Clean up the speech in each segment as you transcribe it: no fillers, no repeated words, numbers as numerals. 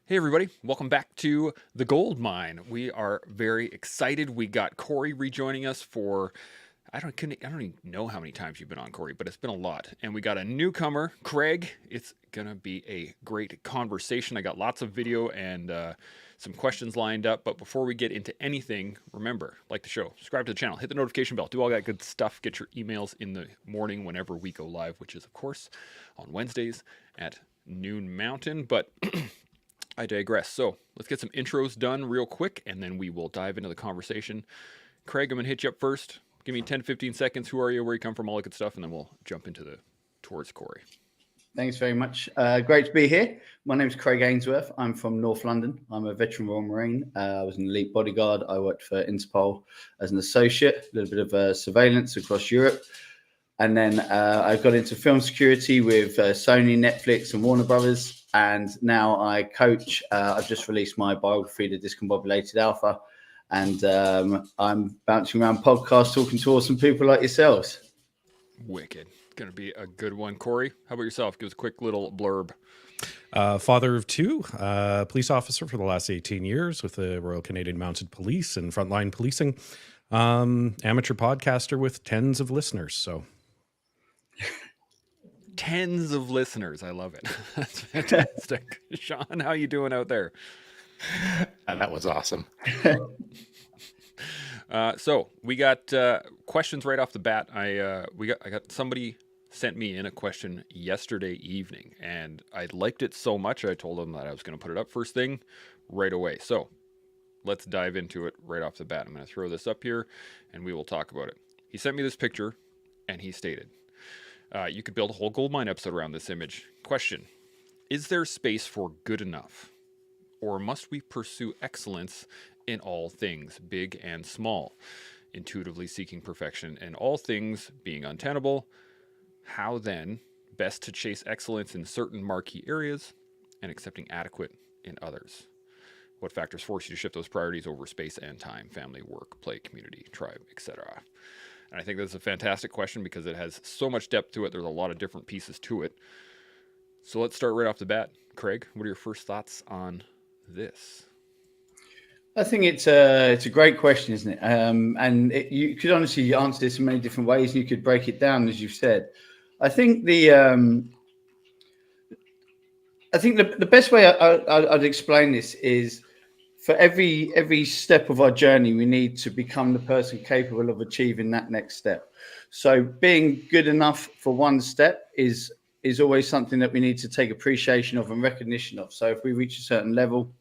Hey everybody, welcome back to The Gold Mine. We are very excited. We got Corey rejoining us for I don't even know how many times you've been on, Corey, but it's been a lot. And we got a newcomer, Craig. It's gonna be a great conversation. I got lots of video and some questions lined up. But before we get into anything, remember, like the show, subscribe to the channel, hit the notification bell, do all that good stuff. Get your emails in the morning whenever we go live, which is of course on Wednesdays at noon Mountain. But I digress. So let's get some intros done real quick, and then we will dive into the conversation. Craig, I'm going to hit you up first. Give me 10, 15 seconds. Who are you? Where you come from? All that good stuff. And then we'll jump into the towards Corey. Thanks very much. Great to be here. My name is Craig Ainsworth. I'm from North London. I'm a veteran Royal Marine. I was an elite bodyguard. I worked for Interpol as an associate, a little bit of surveillance across Europe. And then I got into film security with Sony, Netflix, and Warner Brothers. And now I coach. I've just released my biography, The Discombobulated Alpha. And I'm bouncing around podcasts, talking to awesome people like yourselves. Wicked. Going to be a good one. Corey, how about yourself? Give us a quick little blurb. Father of two, police officer for the last 18 years with the Royal Canadian Mounted Police and frontline policing. Amateur podcaster with tens of listeners. So tens of listeners. I love it. That's fantastic. Shaun, how you doing out there? That was awesome. So we got questions right off the bat. I got somebody sent me in a question yesterday evening, and I liked it so much I told them that I was going to put it up first thing right away. So let's dive into it right off the bat. I'm going to throw this up here, and we will talk about it. He sent me this picture, and he stated, you could build a whole gold mine episode around this image. Question: is there space for good enough? Or must we pursue excellence in all things, big and small, intuitively seeking perfection in all things being untenable? How then best to chase excellence in certain marquee areas and accepting adequate in others? What factors force you to shift those priorities over space and time, family, work, play, community, tribe, etc.? And I think that's a fantastic question because it has so much depth to it. There's a lot of different pieces to it. So let's start right off the bat. Craig, what are your first thoughts on this? I think it's a great question, isn't it? And you could honestly answer this in many different ways, and you could break it down, as you've said. I think the best way I'd explain this is for every step of our journey, we need to become the person capable of achieving that next step. So being good enough for one step is always something that we need to take appreciation of and recognition of. So if we reach a certain level,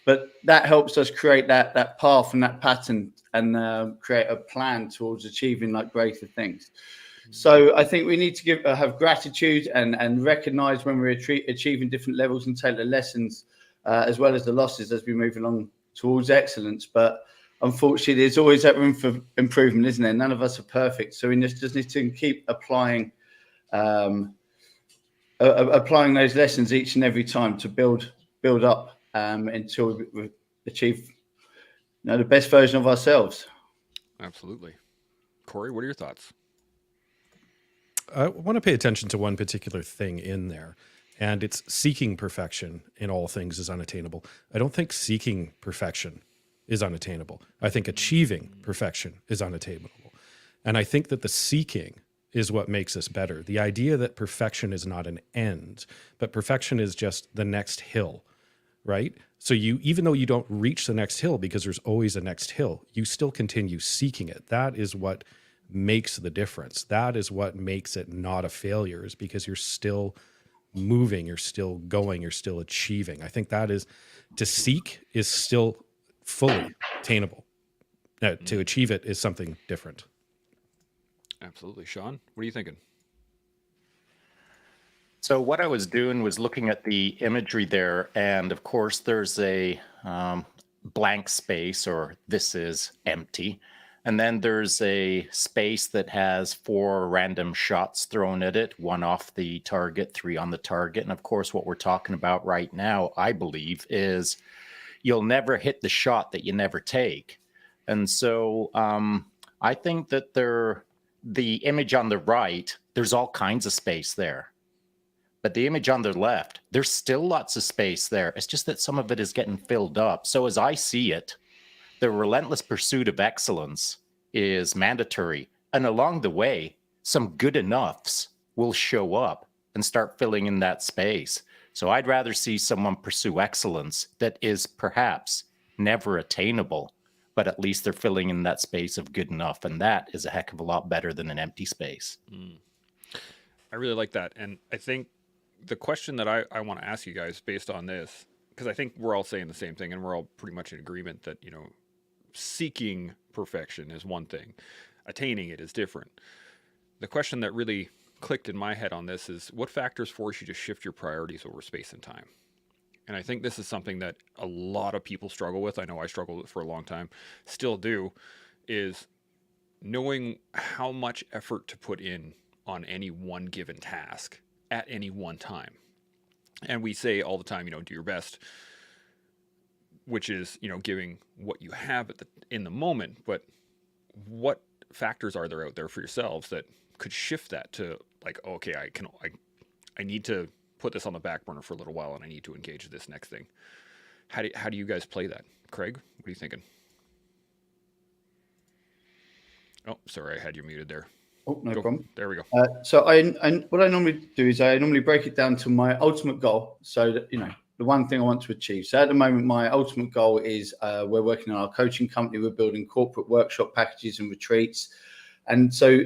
but that helps us create that path and that pattern and create a plan towards achieving like greater things. So I think we need to have gratitude and recognize when we're achieving different levels and take the lessons as well as the losses as we move along towards excellence. But unfortunately, there's always that room for improvement, isn't there? None of us are perfect. So we just need to keep applying those lessons each and every time to build up until we achieve the best version of ourselves. Absolutely. Corey, what are your thoughts? I want to pay attention to one particular thing in there, and it's seeking perfection in all things is unattainable. I don't think seeking perfection is unattainable. I think achieving perfection is unattainable. And I think that the seeking is what makes us better. The idea that perfection is not an end, but perfection is just the next hill, right? So even though you don't reach the next hill because there's always a next hill, you still continue seeking it. That is what makes the difference. That is what makes it not a failure, is because you're still moving, you're still going, you're still achieving. I think that is, to seek is still fully attainable. To achieve it is something different. Absolutely. Shaun, what are you thinking? So what I was doing was looking at the imagery there, and of course there's a blank space, or this is empty. And then there's a space that has 4 random shots thrown at it, 1 off the target, 3 on the target. And of course, what we're talking about right now, I believe, is you'll never hit the shot that you never take. And so I think that the image on the right, there's all kinds of space there. But the image on the left, there's still lots of space there. It's just that some of it is getting filled up. So as I see it, the relentless pursuit of excellence is mandatory. And along the way, some good enoughs will show up and start filling in that space. So I'd rather see someone pursue excellence that is perhaps never attainable, but at least they're filling in that space of good enough. And that is a heck of a lot better than an empty space. I really like that. And I think the question that I want to ask you guys based on this, because I think we're all saying the same thing and we're all pretty much in agreement that, seeking perfection is one thing, attaining it is different. The question that really clicked in my head on this is what factors force you to shift your priorities over space and time? And I think this is something that a lot of people struggle with. I know I struggled with it for a long time, still do, is knowing how much effort to put in on any one given task at any one time. And we say all the time, do your best, which is, giving what you have in the moment. But what factors are there out there for yourselves that could shift that to like, okay, I need to put this on the back burner for a little while and I need to engage this next thing. How do you guys play that? Craig, what are you thinking? Oh, sorry, I had you muted there. Oh, no problem. There we go. So what I normally do is I normally break it down to my ultimate goal. So that, the one thing I want to achieve. So at the moment, my ultimate goal is we're working on our coaching company. We're building corporate workshop packages and retreats. And so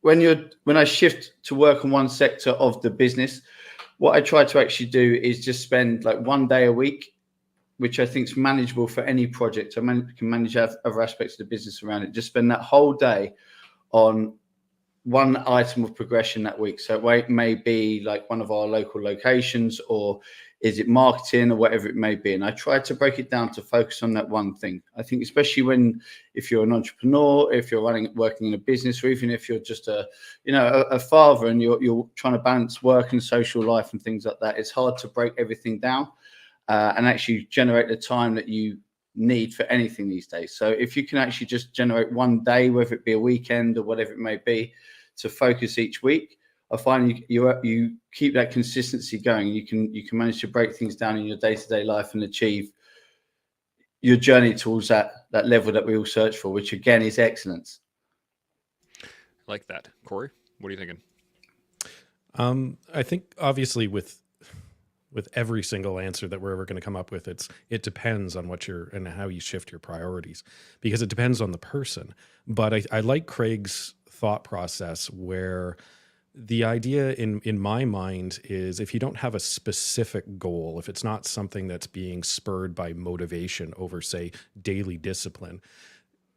when I shift to work on one sector of the business, what I try to actually do is just spend like 1 day a week, which I think is manageable for any project. I can manage other aspects of the business around it. Just spend that whole day on one item of progression that week. So it may be like one of our local locations, or is it marketing or whatever it may be. And I try to break it down to focus on that one thing. I think especially if you're an entrepreneur, if you're working in a business, or even if you're just a father and you're trying to balance work and social life and things like that, it's hard to break everything down and actually generate the time that you need for anything these days. So if you can actually just generate 1 day, whether it be a weekend or whatever it may be, to focus each week, I find you keep that consistency going. You can manage to break things down in your day-to-day life and achieve your journey towards that level that we all search for, which again is excellence. I like that. Corey, what are you thinking? I think obviously with every single answer that we're ever going to come up with, it depends on and how you shift your priorities, because it depends on the person. But I like Craig's thought process, where the idea in my mind is, if you don't have a specific goal, if it's not something that's being spurred by motivation over, say, daily discipline,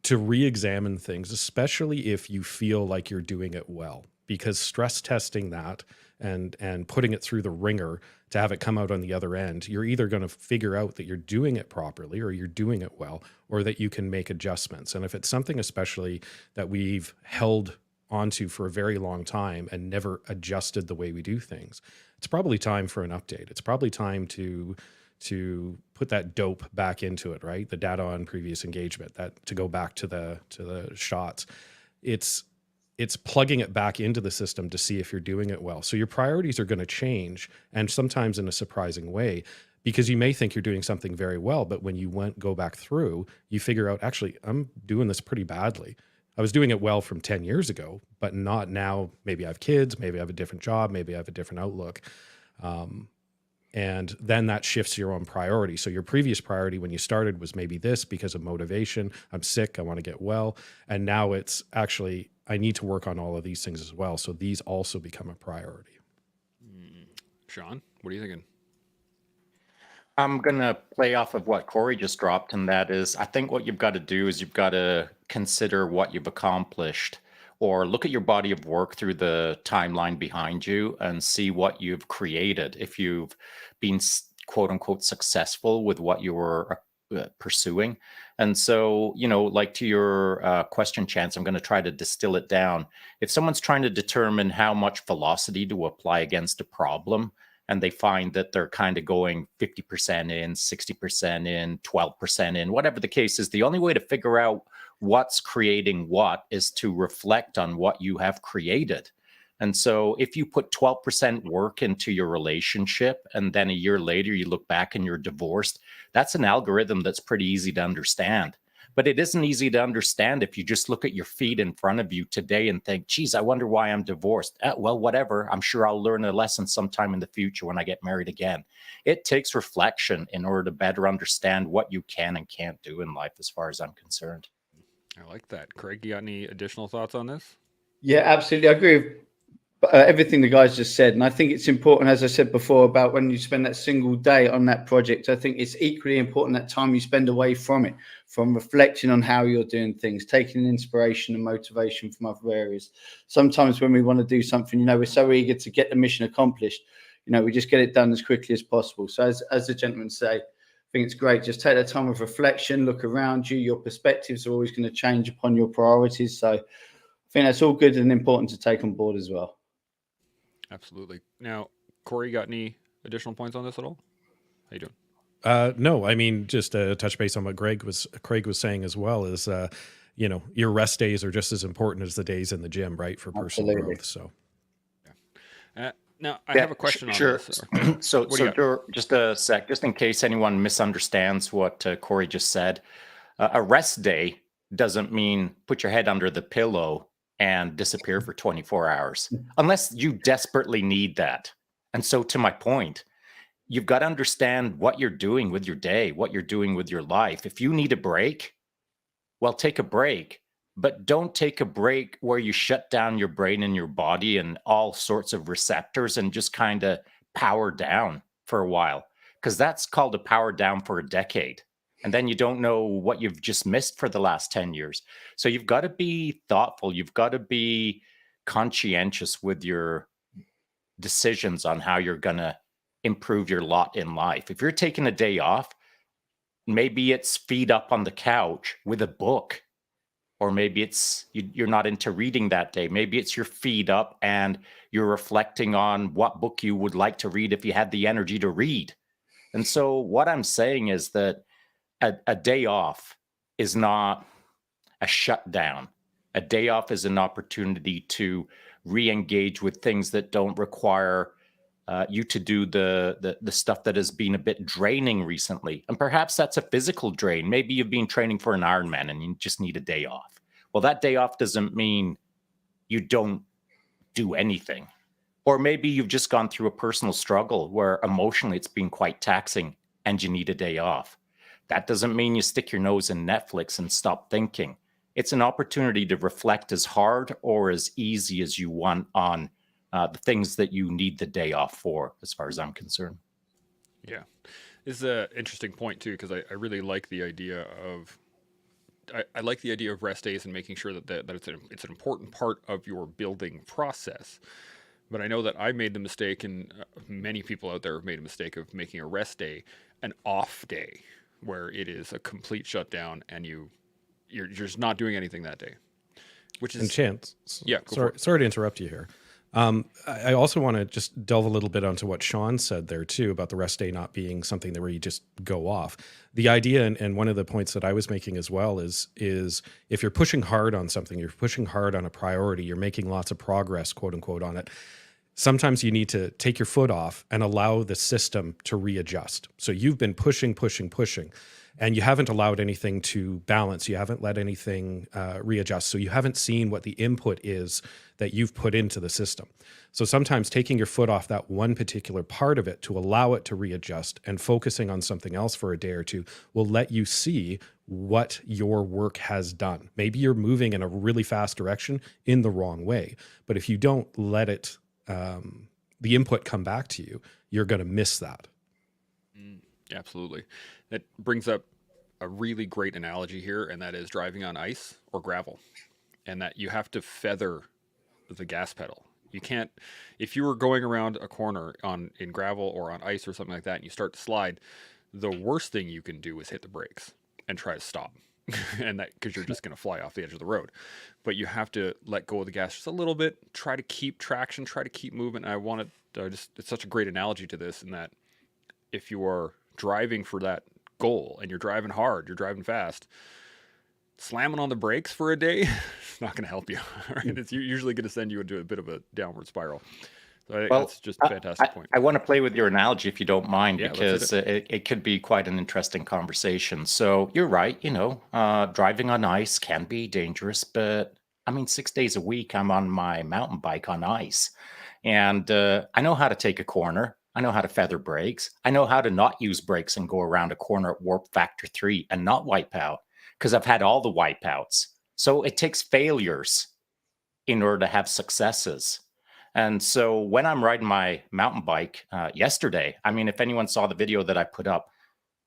to re-examine things, especially if you feel like you're doing it well, because stress testing that and putting it through the ringer to have it come out on the other end, you're either going to figure out that you're doing it properly or you're doing it well, or that you can make adjustments. And if it's something especially that we've held onto for a very long time and never adjusted the way we do things, it's probably time for an update. It's probably time to put that dope back into it, right? The data on previous engagement, that to go back to the shots. It's plugging it back into the system to see if you're doing it well. So your priorities are going to change, and sometimes in a surprising way, because you may think you're doing something very well, but when you go back through, you figure out, actually, I'm doing this pretty badly. I was doing it well from 10 years ago, but not now. Maybe I have kids, maybe I have a different job, maybe I have a different outlook. And then that shifts your own priority. So your previous priority when you started was maybe this because of motivation. I'm sick, I want to get well. And now it's actually, I need to work on all of these things as well. So these also become a priority. Shaun, what are you thinking? I'm going to play off of what Corey just dropped, and that is, I think what you've got to do is you've got to consider what you've accomplished, or look at your body of work through the timeline behind you and see what you've created. If you've been quote unquote successful with what you were pursuing. And so, like to your question, Chance, I'm going to try to distill it down. If someone's trying to determine how much velocity to apply against a problem, and they find that they're kind of going 50% in, 60% in, 12% in, whatever the case is, the only way to figure out what's creating what is to reflect on what you have created. And so if you put 12% work into your relationship and then a year later you look back and you're divorced, that's an algorithm that's pretty easy to understand. But it isn't easy to understand if you just look at your feet in front of you today and think, geez, I wonder why I'm divorced. Well, whatever. I'm sure I'll learn a lesson sometime in the future when I get married again. It takes reflection in order to better understand what you can and can't do in life, as far as I'm concerned. I like that. Craig, you got any additional thoughts on this? Yeah, absolutely. I agree with everything the guys just said. And I think it's important, as I said before, about when you spend that single day on that project. I think it's equally important that time you spend away from it, from reflecting on how you're doing things, taking inspiration and motivation from other areas. Sometimes when we want to do something, we're so eager to get the mission accomplished, we just get it done as quickly as possible. So as the gentlemen say, I think it's great. Just take that time of reflection, look around you. Your perspectives are always going to change upon your priorities. So I think that's all good and important to take on board as well. Absolutely. Now, Corey, got any additional points on this at all? How you doing? No, I mean, just to touch base on what Craig was saying as well is, your rest days are just as important as the days in the gym, right? For personal Absolutely. growth. So, now I have a question on this. So just a sec, just in case anyone misunderstands what Corey just said, a rest day doesn't mean put your head under the pillow and disappear for 24 hours, unless you desperately need that. And so to my point, you've got to understand what you're doing with your day, what you're doing with your life. If you need a break, well, take a break, but don't take a break where you shut down your brain and your body and all sorts of receptors and just kind of power down for a while, because that's called a power down for a decade. And then you don't know what you've just missed for the last 10 years. So you've got to be thoughtful. You've got to be conscientious with your decisions on how you're going to improve your lot in life. If you're taking a day off, maybe it's feet up on the couch with a book, or maybe it's you're not into reading that day. Maybe it's your feet up and you're reflecting on what book you would like to read if you had the energy to read. And so what I'm saying is that a day off is not a shutdown. A day off is an opportunity to re-engage with things that don't require you to do the stuff that has been a bit draining recently. And perhaps that's a physical drain. Maybe you've been training for an Ironman and you just need a day off. Well, that day off doesn't mean you don't do anything. Or maybe you've just gone through a personal struggle where emotionally it's been quite taxing and you need a day off. That doesn't mean you stick your nose in Netflix and stop thinking. It's an opportunity to reflect as hard or as easy as you want on the things that you need the day off for, as far as I'm concerned. Yeah. This is an interesting point, too, because I really like the idea of I like the idea of rest days and making sure that it's an important part of your building process. But I know that I made the mistake, and many people out there have made a mistake of making a rest day an off day, where it is a complete shutdown and you're just not doing anything that day. Which is and Chance, yeah. Sorry to interrupt you here. I also want to just delve a little bit onto what Shaun said there too about the rest day not being something that where you just go off. The idea, and one of the points that I was making as well is if you're pushing hard on something, you're pushing hard on a priority, you're making lots of progress, quote unquote, on it. Sometimes you need to take your foot off and allow the system to readjust. So you've been pushing, and you haven't allowed anything to balance. You haven't let anything readjust. So you haven't seen what the input is that you've put into the system. So sometimes taking your foot off that one particular part of it to allow it to readjust and focusing on something else for a day or two will let you see what your work has done. Maybe you're moving in a really fast direction in the wrong way, but if you don't let it, the input come back to you, you're going to miss that. Absolutely. That brings up a really great analogy here, and that is driving on ice or gravel, and that you have to feather the gas pedal. You can't, if you were going around a corner in gravel or on ice or something like that, and you start to slide, the worst thing you can do is hit the brakes and try to stop. And that, because you're just going to fly off the edge of the road. But you have to let go of the gas just a little bit, try to keep traction, try to keep moving. And I wanted it's such a great analogy to this, in that if you are driving for that goal and you're driving hard, you're driving fast, slamming on the brakes for a day, it's not going to help you. Right? It's usually going to send you into a bit of a downward spiral. So I think Well, that's just a fantastic point. I want to play with your analogy if you don't mind, Yeah, let's hit because it could be quite an interesting conversation. So you're right, driving on ice can be dangerous, but I mean, 6 days a week, I'm on my mountain bike on ice. And I know how to take a corner. I know how to feather brakes. I know how to not use brakes and go around a corner at warp factor 3 and not wipe out, because I've had all the wipeouts. So it takes failures in order to have successes. And so when I'm riding my mountain bike yesterday, I mean, if anyone saw the video that I put up,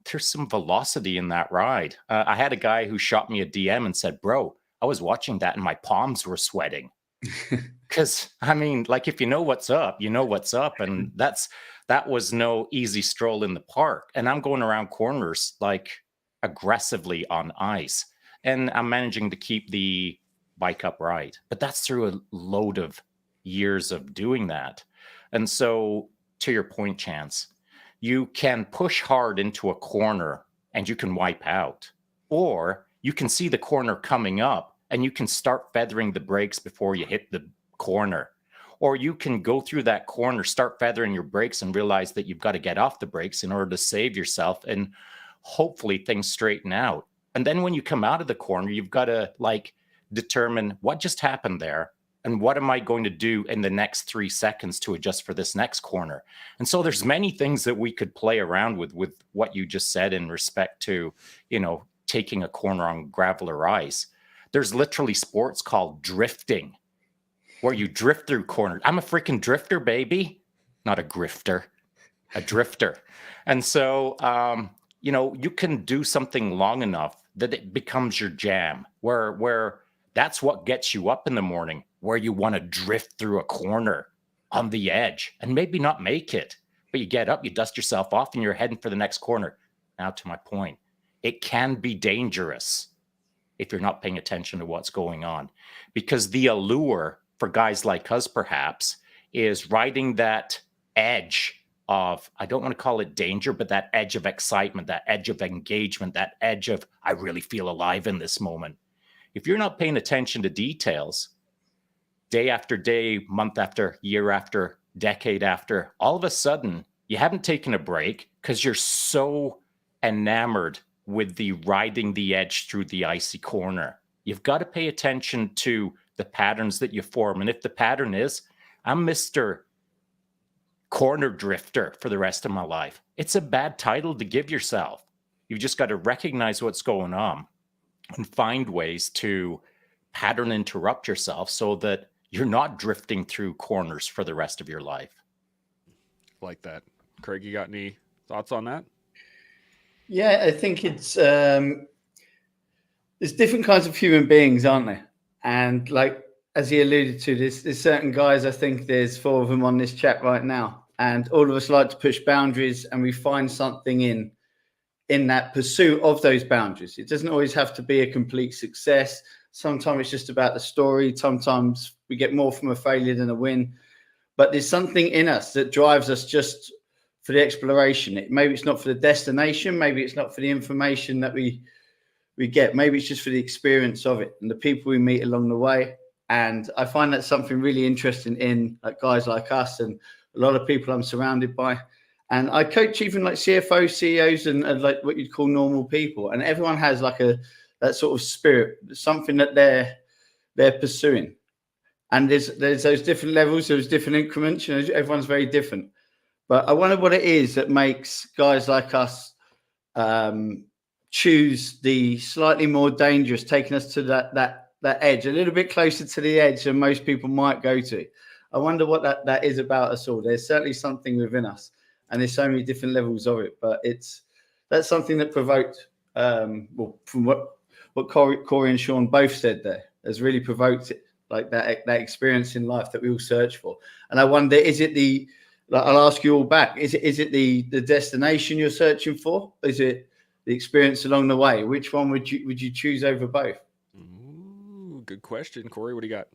there's some velocity in that ride. I had a guy who shot me a DM and said, bro, I was watching that and my palms were sweating. Because, I mean, like, if you know what's up, you know what's up. And that was no easy stroll in the park. And I'm going around corners, like, aggressively on ice. And I'm managing to keep the bike upright. But that's through a load of years of doing that. And so, to your point, Chance, you can push hard into a corner and you can wipe out, or you can see the corner coming up and you can start feathering the brakes before you hit the corner, or you can go through that corner, start feathering your brakes and realize that you've got to get off the brakes in order to save yourself, and hopefully things straighten out. And then when you come out of the corner, you've got to determine what just happened there. And what am I going to do in the next 3 seconds to adjust for this next corner? And so there's many things that we could play around with what you just said in respect to, taking a corner on gravel or ice. There's literally sports called drifting, where you drift through corners. I'm a freaking drifter, baby. Not a grifter, a drifter. And so, you can do something long enough that it becomes your jam, where that's what gets you up in the morning, where you want to drift through a corner on the edge and maybe not make it, but you get up, you dust yourself off, and you're heading for the next corner. Now, to my point, it can be dangerous if you're not paying attention to what's going on, because the allure for guys like us, perhaps, is riding that edge of, I don't want to call it danger, but that edge of excitement, that edge of engagement, that edge of, I really feel alive in this moment. If you're not paying attention to details, day after day, month after year after decade after, all of a sudden, you haven't taken a break because you're so enamored with the riding the edge through the icy corner. You've got to pay attention to the patterns that you form. And if the pattern is, I'm Mr. Corner Drifter for the rest of my life, it's a bad title to give yourself. You've just got to recognize what's going on and find ways to pattern interrupt yourself so that you're not drifting through corners for the rest of your life. Like that. Craig, you got any thoughts on that? Yeah, I think it's there's different kinds of human beings, aren't there? And like, as he alluded to, there's certain guys, I think there's 4 of them on this chat right now, and all of us like to push boundaries, and we find something in that pursuit of those boundaries. It doesn't always have to be a complete success. Sometimes it's just about the story. Sometimes we get more from a failure than a win. But there's something in us that drives us just for the exploration. Maybe it's not for the destination. Maybe it's not for the information that we get. Maybe it's just for the experience of it and the people we meet along the way. And I find that something really interesting in guys like us and a lot of people I'm surrounded by. And I coach even like CFOs, CEOs, and like what you'd call normal people. And everyone has like that sort of spirit, something that they're pursuing. And there's those different levels, there's different increments, everyone's very different. But I wonder what it is that makes guys like us choose the slightly more dangerous, taking us to that edge, a little bit closer to the edge than most people might go to. I wonder what that is about us all. There's certainly something within us. And there's so many different levels of it, but that's something that provoked, from what Corey and Shaun both said there, has really provoked it, like that experience in life that we all search for. And I wonder, is it I'll ask you all back, is it the destination you're searching for? Is it the experience along the way? Which one would you choose over both? Ooh, good question. Corey, what do you got?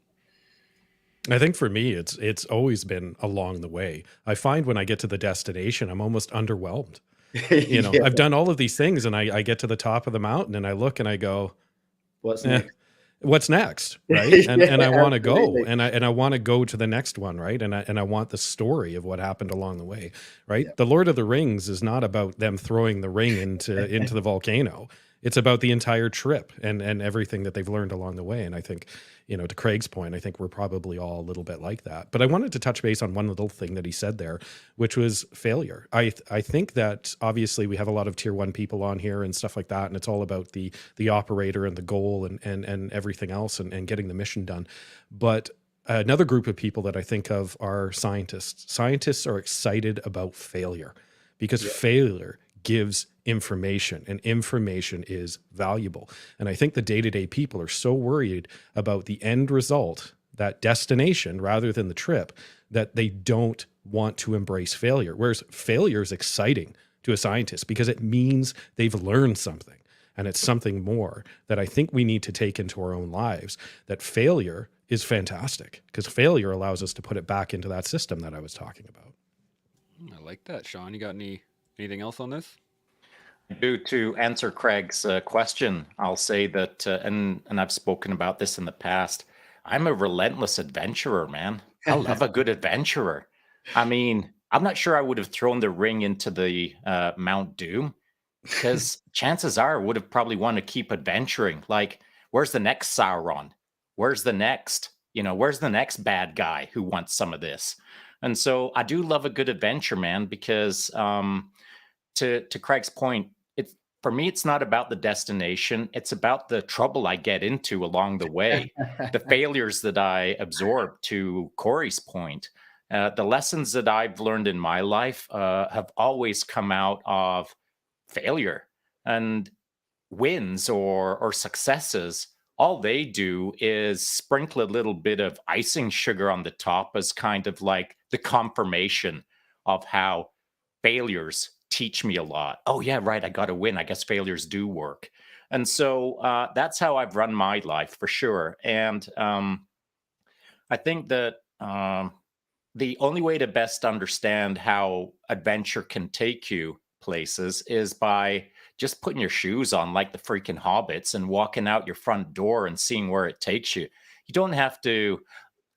I think for me, it's always been along the way. I find when I get to the destination, I'm almost underwhelmed. Yeah. I've done all of these things and I get to the top of the mountain and I look and I go, What's eh, next? what's next, right? And I want to go, Absolutely. and I want to go to the next one, right? And I want the story of what happened along the way, right? Yeah. The Lord of the Rings is not about them throwing the ring into the volcano. It's about the entire trip and everything that they've learned along the way. And I think, to Craig's point, I think we're probably all a little bit like that. But I wanted to touch base on one little thing that he said there, which was failure. I think that obviously we have a lot of tier 1 people on here and stuff like that, and it's all about the operator and the goal and everything else and getting the mission done. But another group of people that I think of are scientists. Scientists are excited about failure because Yeah. failure gives information, and information is valuable. And I think the day-to-day people are so worried about the end result, that destination rather than the trip, that they don't want to embrace failure. Whereas failure is exciting to a scientist because it means they've learned something. And it's something more that I think we need to take into our own lives, that failure is fantastic because failure allows us to put it back into that system that I was talking about. I like that, Sean. You got anything else on this? To answer Craig's question, I'll say that, and I've spoken about this in the past. I'm a relentless adventurer, man. I love a good adventurer. I mean, I'm not sure I would have thrown the ring into the Mount Doom because chances are I would have probably wanted to keep adventuring. Like, where's the next Sauron? Where's the next, where's the next bad guy who wants some of this? And so I do love a good adventure, man, because to Craig's point, it's for me, it's not about the destination. It's about the trouble I get into along the way, the failures that I absorb. To Corey's point, the lessons that I've learned in my life have always come out of failure, and wins or successes. All they do is sprinkle a little bit of icing sugar on the top as kind of like the confirmation of how failures teach me a lot. Oh yeah, right. I got to win. I guess failures do work. And so that's how I've run my life for sure. And I think that the only way to best understand how adventure can take you places is by just putting your shoes on like the freaking hobbits and walking out your front door and seeing where it takes you. You don't have to.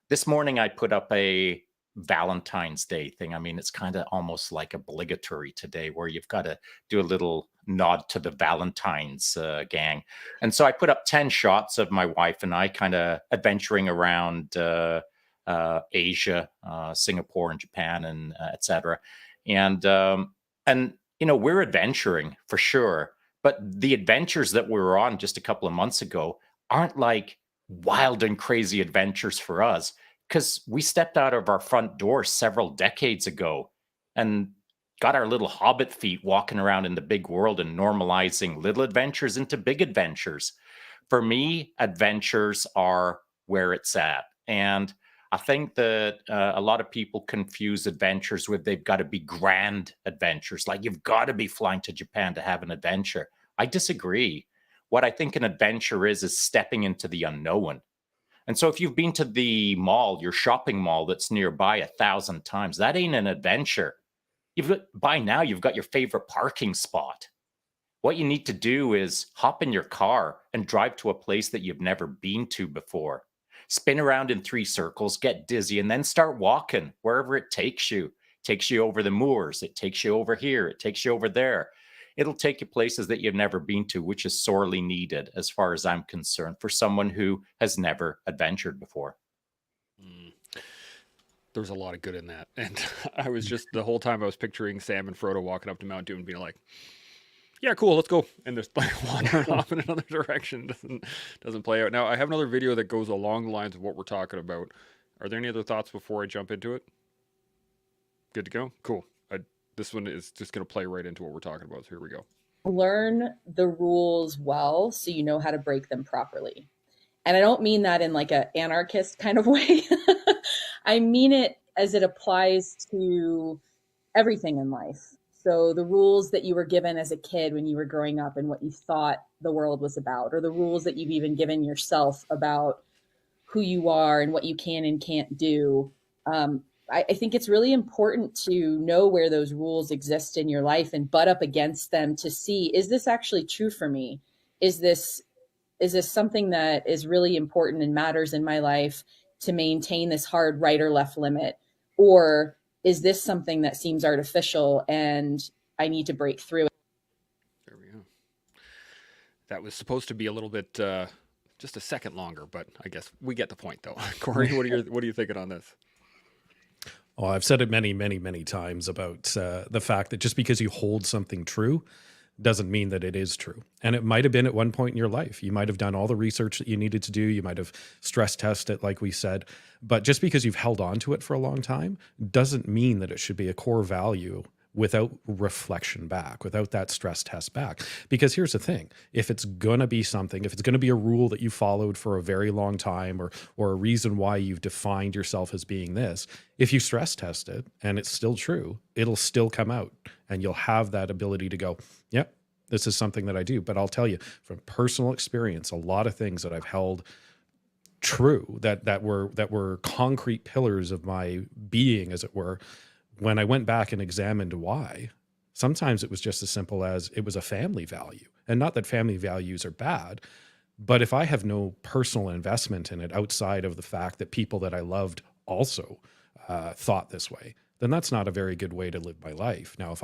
This morning I put up a Valentine's Day thing. I mean, it's kind of almost like obligatory today where you've got to do a little nod to the Valentine's gang. And so I put up 10 shots of my wife and I kind of adventuring around Asia, Singapore and Japan and etc. And we're adventuring for sure, but the adventures that we were on just a couple of months ago aren't like wild and crazy adventures for us because we stepped out of our front door several decades ago and got our little hobbit feet walking around in the big world and normalizing little adventures into big adventures. For me, adventures are where it's at. And I think that a lot of people confuse adventures with they've got to be grand adventures. Like you've got to be flying to Japan to have an adventure. I disagree. What I think an adventure is stepping into the unknown. And so if you've been to the mall, your shopping mall that's nearby 1,000 times, that ain't an adventure. By now, you've got your favorite parking spot. What you need to do is hop in your car and drive to a place that you've never been to before. Spin around in 3 circles, get dizzy, and then start walking wherever it takes you. It takes you over the moors. It takes you over here. It takes you over there. It'll take you places that you've never been to, which is sorely needed, as far as I'm concerned, for someone who has never adventured before. There's a lot of good in that. And I was just, the whole time I was picturing Sam and Frodo walking up to Mount Doom being like, yeah, cool, let's go. And just like wandering off in another direction. Doesn't play out. Now, I have another video that goes along the lines of what we're talking about. Are there any other thoughts before I jump into it? Good to go? Cool. This one is just going to play right into what we're talking about. So here we go. Learn the rules well so you know how to break them properly. And I don't mean that in like an anarchist kind of way. I mean it as it applies to everything in life. So the rules that you were given as a kid when you were growing up and what you thought the world was about, or the rules that you've even given yourself about who you are and what you can and can't do. I think it's really important to know where those rules exist in your life and butt up against them to see, is this actually true for me? Is this is this something that is really important and matters in my life to maintain this hard right or left limit? Or is this something that seems artificial and I need to break through it? There we go. That was supposed to be a little bit, just a second longer, but I guess we get the point, though. Corey, what are you thinking on this? Oh, I've said it many, many, many times about the fact that just because you hold something true doesn't mean that it is true. And it might have been at one point in your life. You might have done all the research that you needed to do. You might have stress tested it, like we said. But just because you've held on to it for a long time doesn't mean that it should be a core value without reflection back, without that stress test back. Because here's the thing, if it's going to be something, if it's going to be a rule that you followed for a very long time, or a reason why you've defined yourself as being this, if you stress test it and it's still true, it'll still come out and you'll have that ability to go, yep, this is something that I do. But I'll tell you from personal experience, a lot of things that I've held true that were concrete pillars of my being, as it were, when I went back and examined why, sometimes it was just as simple as it was a family value. And not that family values are bad, but if I have no personal investment in it outside of the fact that people that I loved also thought this way, then that's not a very good way to live my life. Now,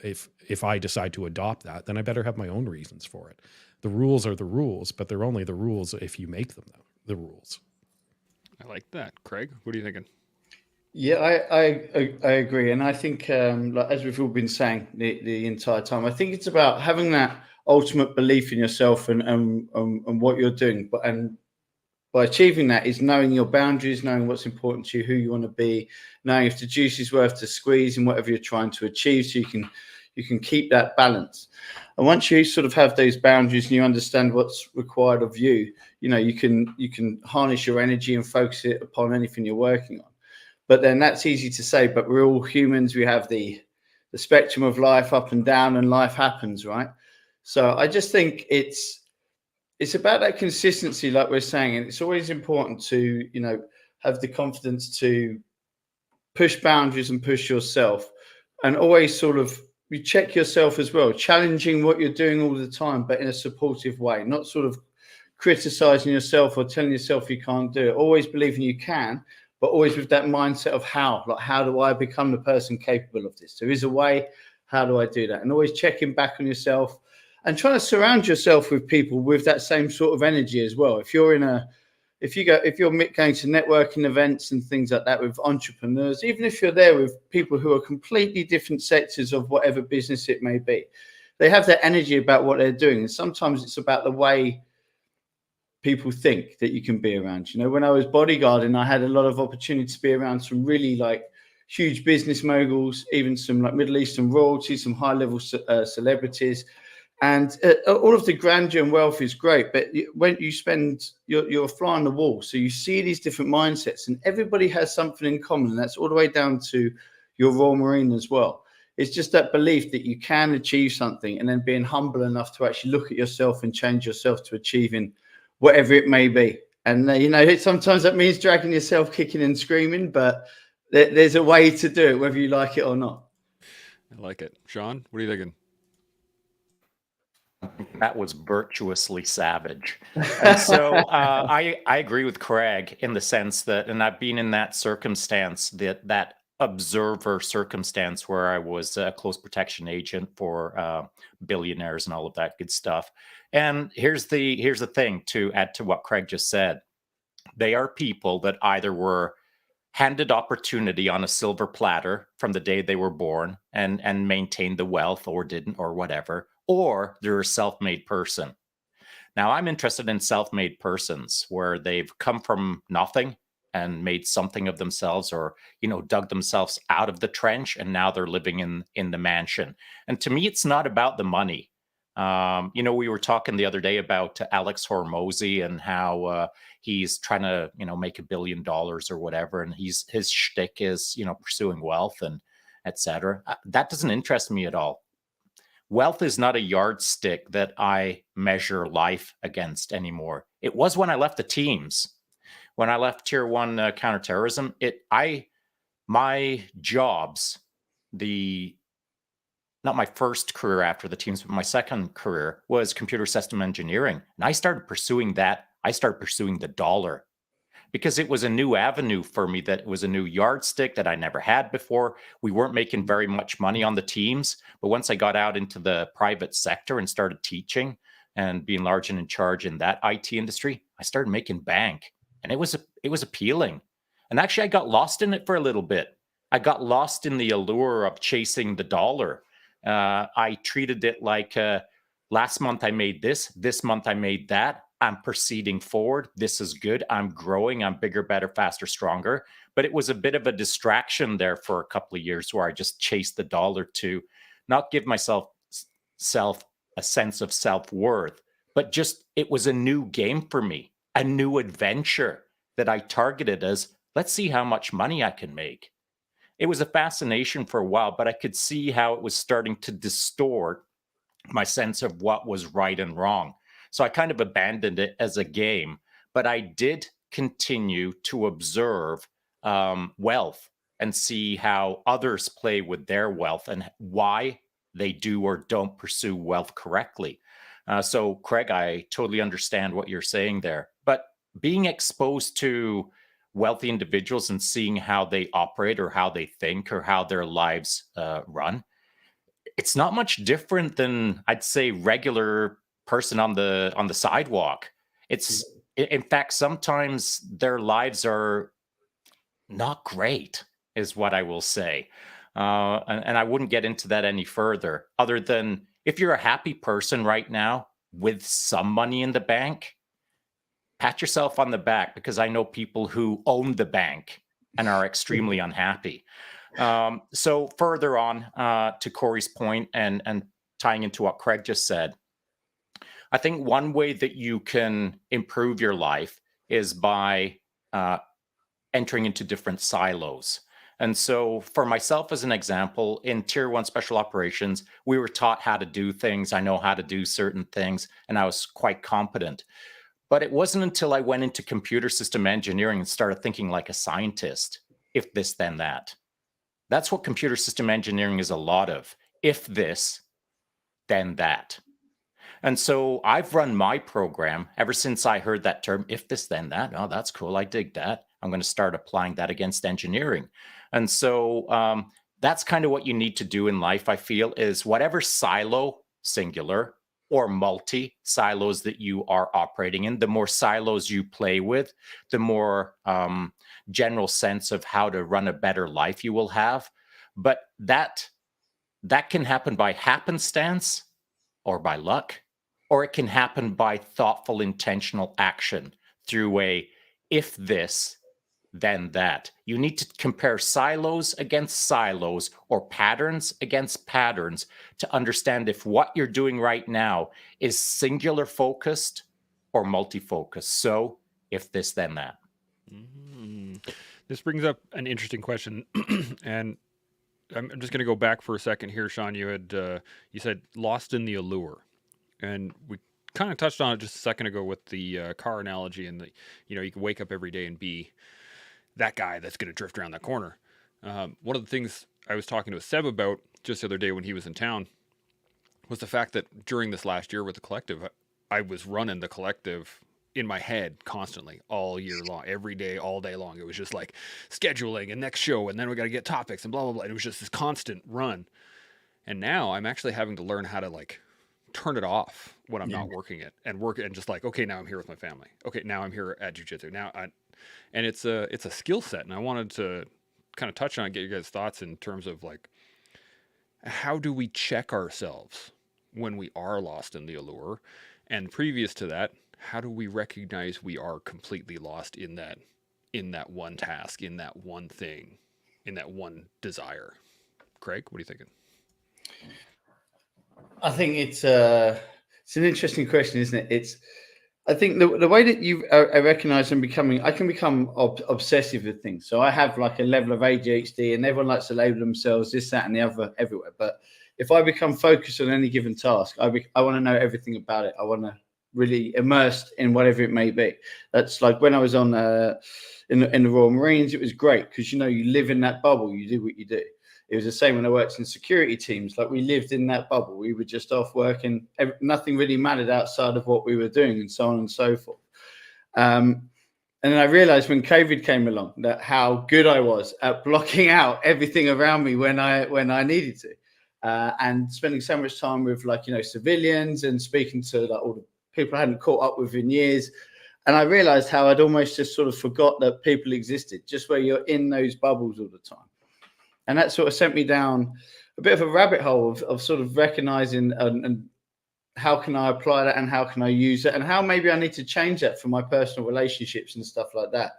if I decide to adopt that, then I better have my own reasons for it. The rules are the rules, but they're only the rules if you make them the rules. I like that. Craig, what are you thinking? Yeah, I agree, and I think like, as we've all been saying the entire time, I think it's about having that ultimate belief in yourself and what you're doing. But and by achieving that is knowing your boundaries, knowing what's important to you, who you want to be, knowing if the juice is worth the squeeze in whatever you're trying to achieve, so you can keep that balance. And once you sort of have those boundaries and you understand what's required of you, you can harness your energy and focus it upon anything you're working on. But then that's easy to say, but we're all humans. We have the spectrum of life up and down, and life happens, right? So I just think it's about that consistency, like we're saying, and it's always important to, have the confidence to push boundaries and push yourself, and always sort of you check yourself as well, challenging what you're doing all the time, but in a supportive way, not sort of criticizing yourself or telling yourself you can't do it. Always believing you can, but always with that mindset of how do I become the person capable of this? There is a way. How do I do that? And always checking back on yourself and trying to surround yourself with people with that same sort of energy as well. If you're going to networking events and things like that with entrepreneurs, even if you're there with people who are completely different sectors of whatever business it may be, they have that energy about what they're doing. And sometimes it's about the way people think that you can be around. When I was bodyguarding, I had a lot of opportunity to be around some really huge business moguls, even some Middle Eastern royalty, some high level celebrities. And all of the grandeur and wealth is great, but when you spend, you're a fly on the wall. So you see these different mindsets, and everybody has something in common. And that's all the way down to your Royal Marine as well. It's just that belief that you can achieve something, and then being humble enough to actually look at yourself and change yourself to achieving whatever it may be. And, sometimes that means dragging yourself kicking and screaming, but there's a way to do it, whether you like it or not. I like it. Shaun, what are you thinking? That was virtuously savage. And so I agree with Craig in the sense that, and I've been in that circumstance, that observer circumstance where I was a close protection agent for billionaires and all of that good stuff. And here's the thing, to add to what Craig just said. They are people that either were handed opportunity on a silver platter from the day they were born and maintained the wealth, or didn't, or whatever, or they're a self-made person. Now, I'm interested in self-made persons where they've come from nothing and made something of themselves, or, dug themselves out of the trench, and now they're living in the mansion. And to me, it's not about the money. We were talking the other day about Alex Hormozy and how he's trying to, make $1 billion or whatever. And his shtick is, pursuing wealth and et cetera. That doesn't interest me at all. Wealth is not a yardstick that I measure life against anymore. It was when I left the teams. When I left Tier 1 counterterrorism, my jobs, the not my first career after the teams, but my second career was computer system engineering. And I started pursuing that. I started pursuing the dollar because it was a new avenue for me, that it was a new yardstick that I never had before. We weren't making very much money on the teams, but once I got out into the private sector and started teaching and being large and in charge in that IT industry, I started making bank, and it was appealing. And actually, I got lost in it for a little bit. I got lost in the allure of chasing the dollar. I treated it like last month I made this month I made that. I'm proceeding forward. This is good. I'm growing. I'm bigger, better, faster, stronger. But it was a bit of a distraction there for a couple of years where I just chased the dollar to not give myself a sense of self-worth, but just it was a new game for me, a new adventure that I targeted as, let's see how much money I can make. It was a fascination for a while, but I could see how it was starting to distort my sense of what was right and wrong. So I kind of abandoned it as a game, but I did continue to observe wealth and see how others play with their wealth and why they do or don't pursue wealth correctly. So, Craig, I totally understand what you're saying there. But being exposed to wealthy individuals and seeing how they operate or how they think or how their lives run, it's not much different than, I'd say, regular person on the sidewalk. It's, in fact, sometimes their lives are not great, is what I will say. And I wouldn't get into that any further, other than if you're a happy person right now with some money in the bank, pat yourself on the back, because I know people who own the bank and are extremely unhappy. So further on to Corey's point and tying into what Craig just said, I think one way that you can improve your life is by entering into different silos. And so for myself, as an example, in Tier 1 Special Operations, we were taught how to do things. I know how to do certain things, and I was quite competent. But it wasn't until I went into computer system engineering and started thinking like a scientist, if this, then that. That's what computer system engineering is a lot of. If this, then that. And so I've run my program ever since I heard that term, if this, then that. Oh, that's cool. I dig that. I'm going to start applying that against engineering. And so that's kind of what you need to do in life, I feel, is whatever silo, singular, or multi silos that you are operating in, the more silos you play with, the more general sense of how to run a better life you will have. But that can happen by happenstance or by luck, or it can happen by thoughtful, intentional action through a if this, then that. You need to compare silos against silos or patterns against patterns to understand if what you're doing right now is singular focused or multi-focused. So if this, then that. This brings up an interesting question. And I'm just going to go back for a second here, Shaun. You had you said lost in the allure, and we kind of touched on it just a second ago with the car analogy, and you can wake up every day and be that guy that's going to drift around that corner. One of the things I was talking to Seb about just the other day when he was in town was the fact that during this last year with the collective, I was running the collective in my head constantly all year long, every day, all day long. It was just like scheduling and next show, and then we got to get topics and blah, blah, blah. And it was just this constant run. And now I'm actually having to learn how to like turn it off when I'm not working it and work it and just like, okay, now I'm here with my family. Okay, now I'm here at jiu-jitsu. And it's a skill set. And I wanted to kind of touch on it, get your guys' thoughts in terms of like, how do we check ourselves when we are lost in the allure? And previous to that, how do we recognize we are completely lost in that one task, in that one thing, in that one desire? Craig, what are you thinking? I think it's an interesting question, isn't it? I think the way that I recognize I can become obsessive with things. So I have like a level of ADHD, and everyone likes to label themselves this, that, and the other everywhere. But if I become focused on any given task, I want to know everything about it. I want to really immersed in whatever it may be. That's like when I was on in the Royal Marines, it was great because you live in that bubble, you do what you do. It was the same when I worked in security teams. Like, we lived in that bubble. We were just off working. Nothing really mattered outside of what we were doing, and so on and so forth. And then I realized when COVID came along that how good I was at blocking out everything around me when I needed to, and spending so much time with, like, civilians, and speaking to, like, all the people I hadn't caught up with in years. And I realized how I'd almost just sort of forgot that people existed, just where you're in those bubbles all the time. And that sort of sent me down a bit of a rabbit hole of sort of recognizing and how can I apply that, and how can I use it, and how maybe I need to change that for my personal relationships and stuff like that.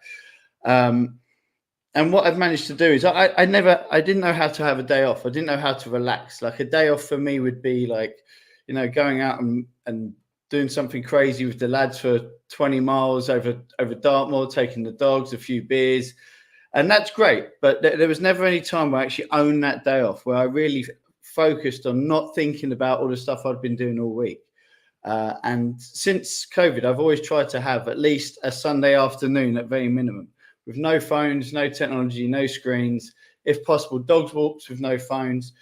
And what I've managed to do is I didn't know how to have a day off. I didn't know how to relax. Like, a day off for me would be like, going out and doing something crazy with the lads for 20 miles over Dartmoor, taking the dogs, a few beers. And that's great. But there was never any time where I actually owned that day off, where I really focused on not thinking about all the stuff I'd been doing all week. And since COVID, I've always tried to have at least a Sunday afternoon at very minimum, with no phones, no technology, no screens, if possible, dogs walks with no phones.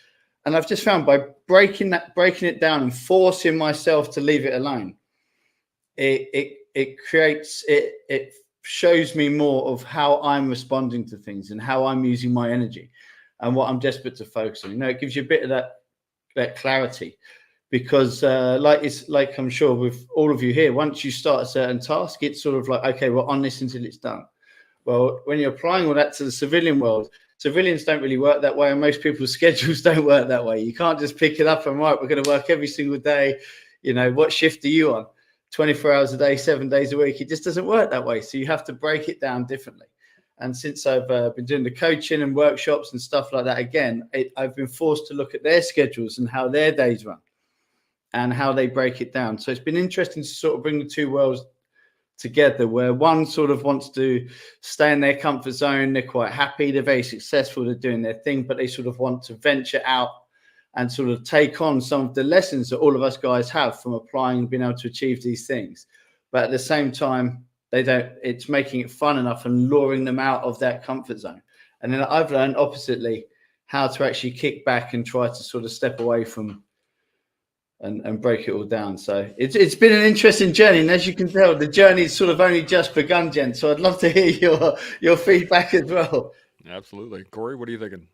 And I've just found by breaking it down and forcing myself to leave it alone, it shows me more of how I'm responding to things and how I'm using my energy and what I'm desperate to focus on. It gives you a bit of that clarity, because like I'm sure with all of you here, once you start a certain task, it's sort of like, okay, we're on this until it's done. Well, when you're applying all that to the civilian world, civilians don't really work that way, and most people's schedules don't work that way. You can't just pick it up and, right, we're going to work every single day. What shift are you on? 24 hours a day, 7 days a week. It just doesn't work that way. So you have to break it down differently. And since I've been doing the coaching and workshops and stuff like that, again, I've been forced to look at their schedules and how their days run and how they break it down. So it's been interesting to sort of bring the two worlds together, where one sort of wants to stay in their comfort zone. They're quite happy. They're very successful. They're doing their thing, but they sort of want to venture out and sort of take on some of the lessons that all of us guys have from applying and being able to achieve these things. But at the same time, it's making it fun enough and luring them out of that comfort zone. And then I've learned oppositely how to actually kick back and try to sort of step away from and break it all down. So it's been an interesting journey. And as you can tell, the journey's sort of only just begun, Jen. So I'd love to hear your feedback as well. Absolutely. Corey, what are you thinking?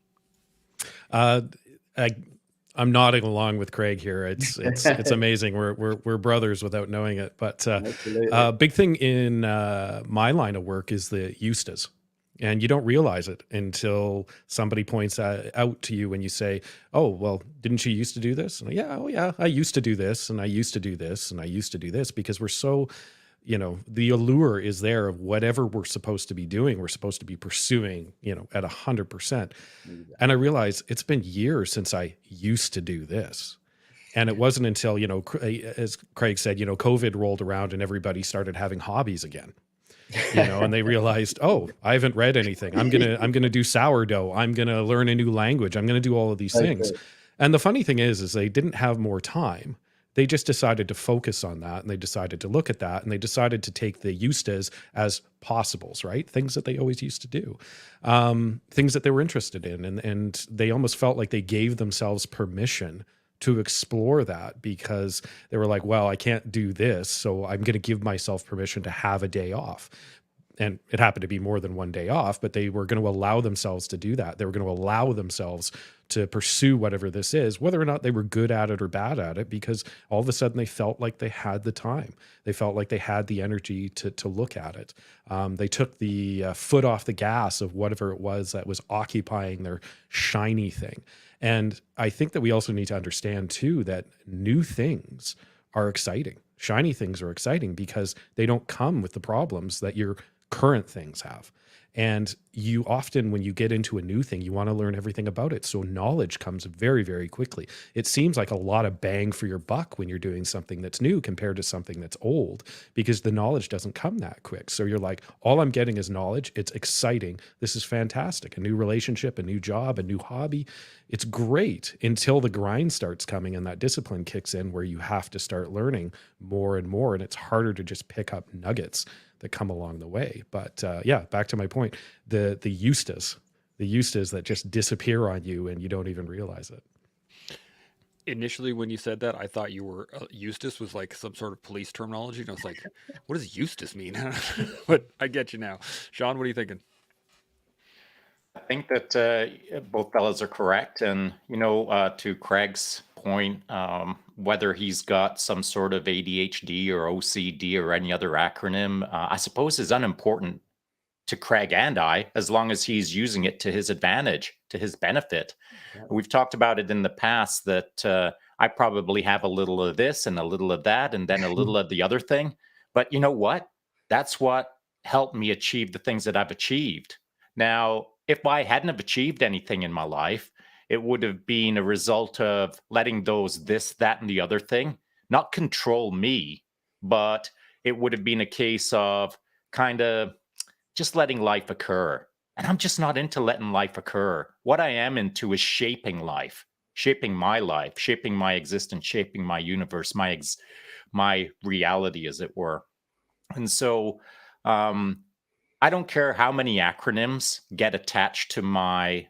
I'm nodding along with Craig here. It's amazing. We're brothers without knowing it. But big thing in my line of work is the Eustas. And you don't realize it until somebody points out to you when you say, oh, well, didn't you used to do this? And yeah, I used to do this, and I used to do this, and I used to do this, because we're so, the allure is there of whatever we're supposed to be doing, we're supposed to be pursuing, at 100%. And I realize it's been years since I used to do this. And it wasn't until, as Craig said, COVID rolled around and everybody started having hobbies again. And they realized, oh, I haven't read anything. I'm gonna do sourdough. I'm gonna learn a new language. I'm gonna do all of these things. And the funny thing is they didn't have more time. They just decided to focus on that, and they decided to look at that, and they decided to take the Eustas as possibles, right? Things that they always used to do, things that they were interested in, and they almost felt like they gave themselves permission to explore that, because they were like, well, I can't do this, so I'm going to give myself permission to have a day off. And it happened to be more than one day off, but they were going to allow themselves to do that. They were going to allow themselves to pursue whatever this is, whether or not they were good at it or bad at it, because all of a sudden they felt like they had the time. They felt like they had the energy to look at it. They took the foot off the gas of whatever it was that was occupying their shiny thing. And I think that we also need to understand too that new things are exciting. Shiny things are exciting because they don't come with the problems that your current things have. And you often, when you get into a new thing, you want to learn everything about it. So knowledge comes very, very quickly. It seems like a lot of bang for your buck when you're doing something that's new compared to something that's old, because the knowledge doesn't come that quick. So you're like, all I'm getting is knowledge. It's exciting. This is fantastic. A new relationship, a new job, a new hobby. It's great until the grind starts coming and that discipline kicks in, where you have to start learning more and more. And it's harder to just pick up nuggets that come along the way. But yeah, back to my point, the Eustas, the Eustace that just disappear on you and you don't even realize it. Initially, when you said that, I thought you were Eustace was like some sort of police terminology, and I was like, "What does Eustace mean?" But I get you now, Sean. What are you thinking? I think that both fellas are correct. And, to Craig's point, whether he's got some sort of ADHD or OCD or any other acronym, I suppose is unimportant to Craig and I, as long as he's using it to his advantage, to his benefit. We've talked about it in the past that I probably have a little of this and a little of that, and then a little of the other thing. But you know what? That's what helped me achieve the things that I've achieved. Now, if I hadn't have achieved anything in my life, it would have been a result of letting those this, that, and the other thing not control me, but it would have been a case of kind of just letting life occur. And I'm just not into letting life occur. What I am into is shaping life, shaping my life, shaping my existence, shaping my universe, my reality, as it were. And so, I don't care how many acronyms get attached to my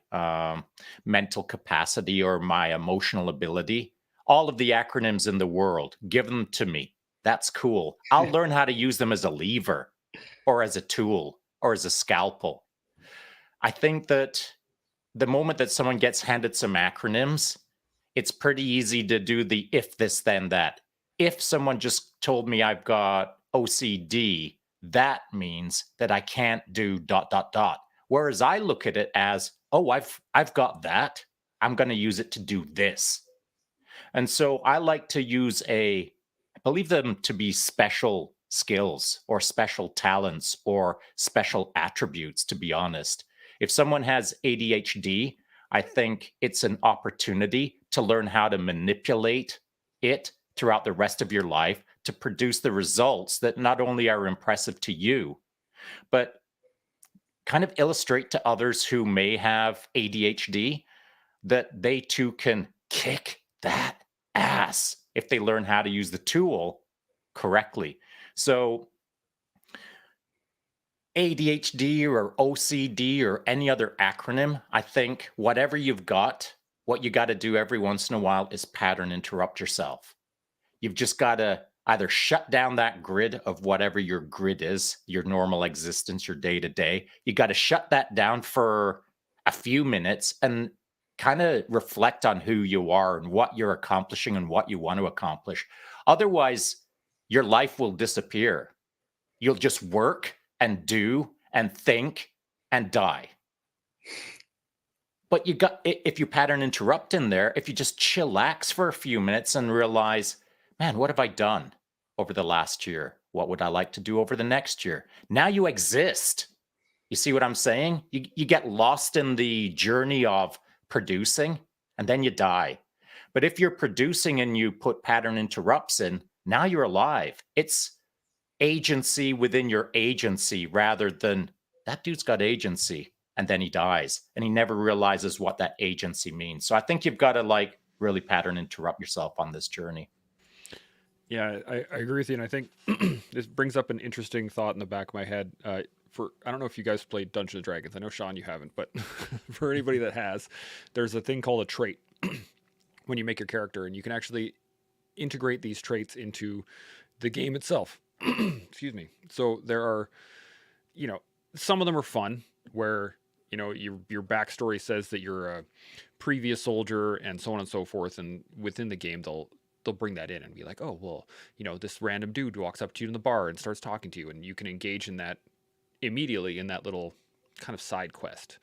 mental capacity or my emotional ability. All of the acronyms in the world, give them to me. That's cool. I'll learn how to use them as a lever or as a tool or as a scalpel. I think that the moment that someone gets handed some acronyms, it's pretty easy to do the if this, then that. If someone just told me I've got OCD, that means that I can't do ... Whereas I look at it as, oh, I've got that. I'm going to use it to do this. And so I like to use I believe them to be special skills or special talents or special attributes, to be honest. If someone has ADHD, I think it's an opportunity to learn how to manipulate it throughout the rest of your life to produce the results that not only are impressive to you, but kind of illustrate to others who may have ADHD that they too can kick that ass if they learn how to use the tool correctly. So ADHD or OCD or any other acronym, I think whatever you've got, what you got to do every once in a while is pattern interrupt yourself. You've just got to either shut down that grid of whatever your grid is, your normal existence, your day to day. You got to shut that down for a few minutes and kind of reflect on who you are and what you're accomplishing and what you want to accomplish. Otherwise, your life will disappear. You'll just work and do and think and die. But if you pattern interrupt in there, if you just chillax for a few minutes and realize, man, what have I done over the last year? What would I like to do over the next year? Now you exist. You see what I'm saying? You get lost in the journey of producing and then you die. But if you're producing and you put pattern interrupts in, now you're alive. It's agency within your agency rather than that dude's got agency and then he dies and he never realizes what that agency means. So I think you've got to really pattern interrupt yourself on this journey. Yeah, I agree with you, and I think this brings up an interesting thought in the back of my head. I don't know if you guys played Dungeons and Dragons. I know Sean, you haven't, but for anybody that has, there's a thing called a trait when you make your character, and you can actually integrate these traits into the game itself. Excuse me. So there are, some of them are fun, where your backstory says that you're a previous soldier and so on and so forth, and within the game they'll bring that in and be like, oh, well, this random dude walks up to you in the bar and starts talking to you, and you can engage in that immediately in that little kind of side quest.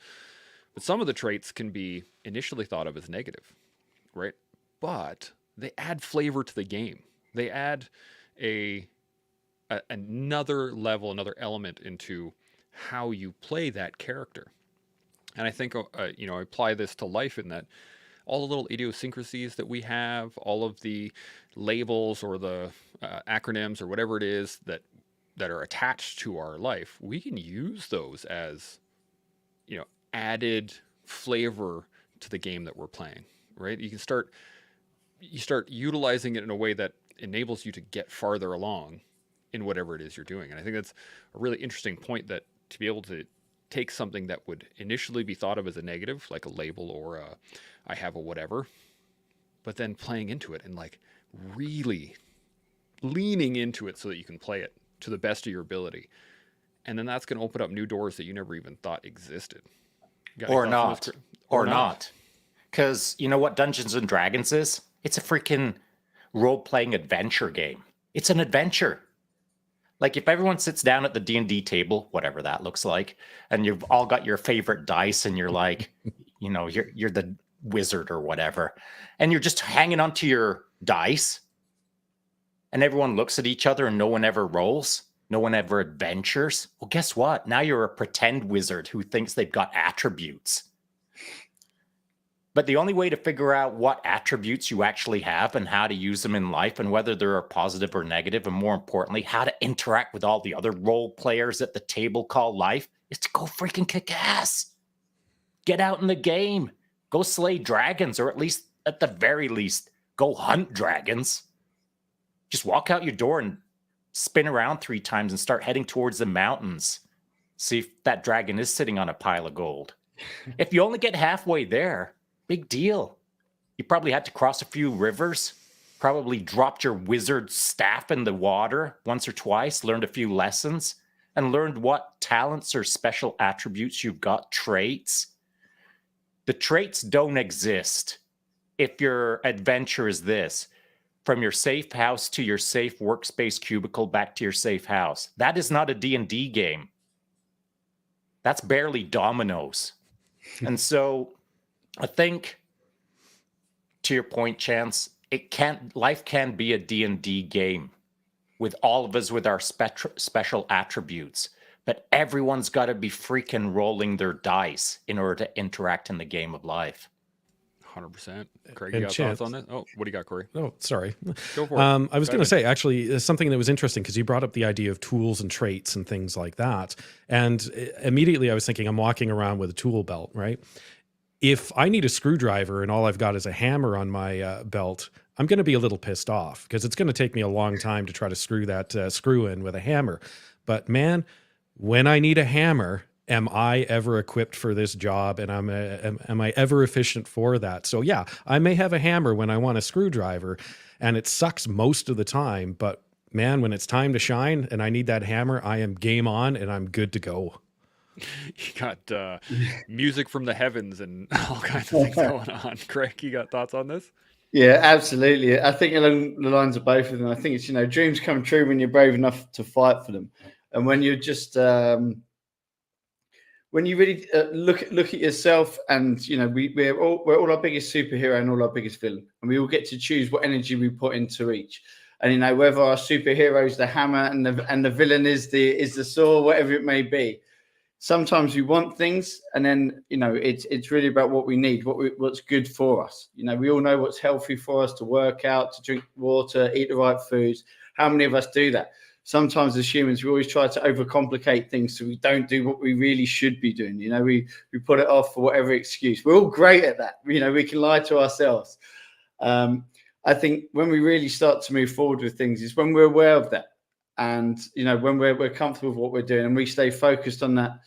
But some of the traits can be initially thought of as negative, right? But they add flavor to the game. They add another level, another element into how you play that character. And I think, I apply this to life in that all the little idiosyncrasies that we have, all of the labels or the acronyms or whatever it is that are attached to our life, we can use those as, added flavor to the game that we're playing, right? You start utilizing it in a way that enables you to get farther along in whatever it is you're doing. And I think that's a really interesting point, that to be able to take something that would initially be thought of as a negative, like a label or a I have a whatever, but then playing into it and like really leaning into it so that you can play it to the best of your ability. And then that's going to open up new doors that you never even thought existed. Got any Or thoughts on this, not. Chris? Or not. Because you know what Dungeons and Dragons is? It's a freaking role-playing adventure game. It's an adventure. Like if everyone sits down at the D&D table, whatever that looks like, and you've all got your favorite dice and you're like, you know, you're the wizard or whatever, and you're just hanging onto your dice, and everyone looks at each other and no one ever rolls, no one ever adventures. Well, guess what? Now you're a pretend wizard who thinks they've got attributes. But the only way to figure out what attributes you actually have and how to use them in life and whether they're positive or negative, and more importantly, how to interact with all the other role players at the table called life, is to go freaking kick ass. Get out in the game. Go slay dragons, or at the very least, go hunt dragons. Just walk out your door and spin around 3 times and start heading towards the mountains. See if that dragon is sitting on a pile of gold. If you only get halfway there, big deal. You probably had to cross a few rivers, probably dropped your wizard staff in the water once or twice, learned a few lessons, and learned what talents or special attributes you've got, traits. The traits don't exist if your adventure is this: from your safe house to your safe workspace cubicle back to your safe house. That is not a D&D game. That's barely dominoes. And so I think, to your point, Chance, life can be a D&D game with all of us with our special attributes, but everyone's got to be freaking rolling their dice in order to interact in the game of life. 100%. Craig, And you got Chance. thoughts on this? Oh, what do you got, Corey? Oh, sorry. Go for it. I was Dive going in. to say, actually, something that was interesting because you brought up the idea of tools and traits and things like that. And immediately I was thinking, I'm walking around with a tool belt, right? If I need a screwdriver and all I've got is a hammer on my belt, I'm going to be a little pissed off because it's going to take me a long time to try to screw that screw in with a hammer. But man, when I need a hammer, am I ever equipped for this job? And am I ever efficient for that? So yeah, I may have a hammer when I want a screwdriver, and it sucks most of the time. But man, when it's time to shine and I need that hammer, I am game on and I'm good to go. You got music from the heavens and all kinds of things going on. Craig, you got thoughts on this? Yeah, absolutely. I think along the lines of both of them, I think it's, dreams come true when you're brave enough to fight for them. And when you're just, when you really look at yourself, and, we're all our biggest superhero and all our biggest villain. And we all get to choose what energy we put into each. And, whether our superhero is the hammer and the villain is the saw, whatever it may be. Sometimes we want things, and then it's really about what we need, what's good for us. We all know what's healthy for us: to work out, to drink water, eat the right foods. How many of us do that? Sometimes as humans, we always try to overcomplicate things, so we don't do what we really should be doing. We put it off for whatever excuse. We're all great at that. We can lie to ourselves. I think when we really start to move forward with things is when we're aware of that. And, when we're comfortable with what we're doing, and we stay focused on that,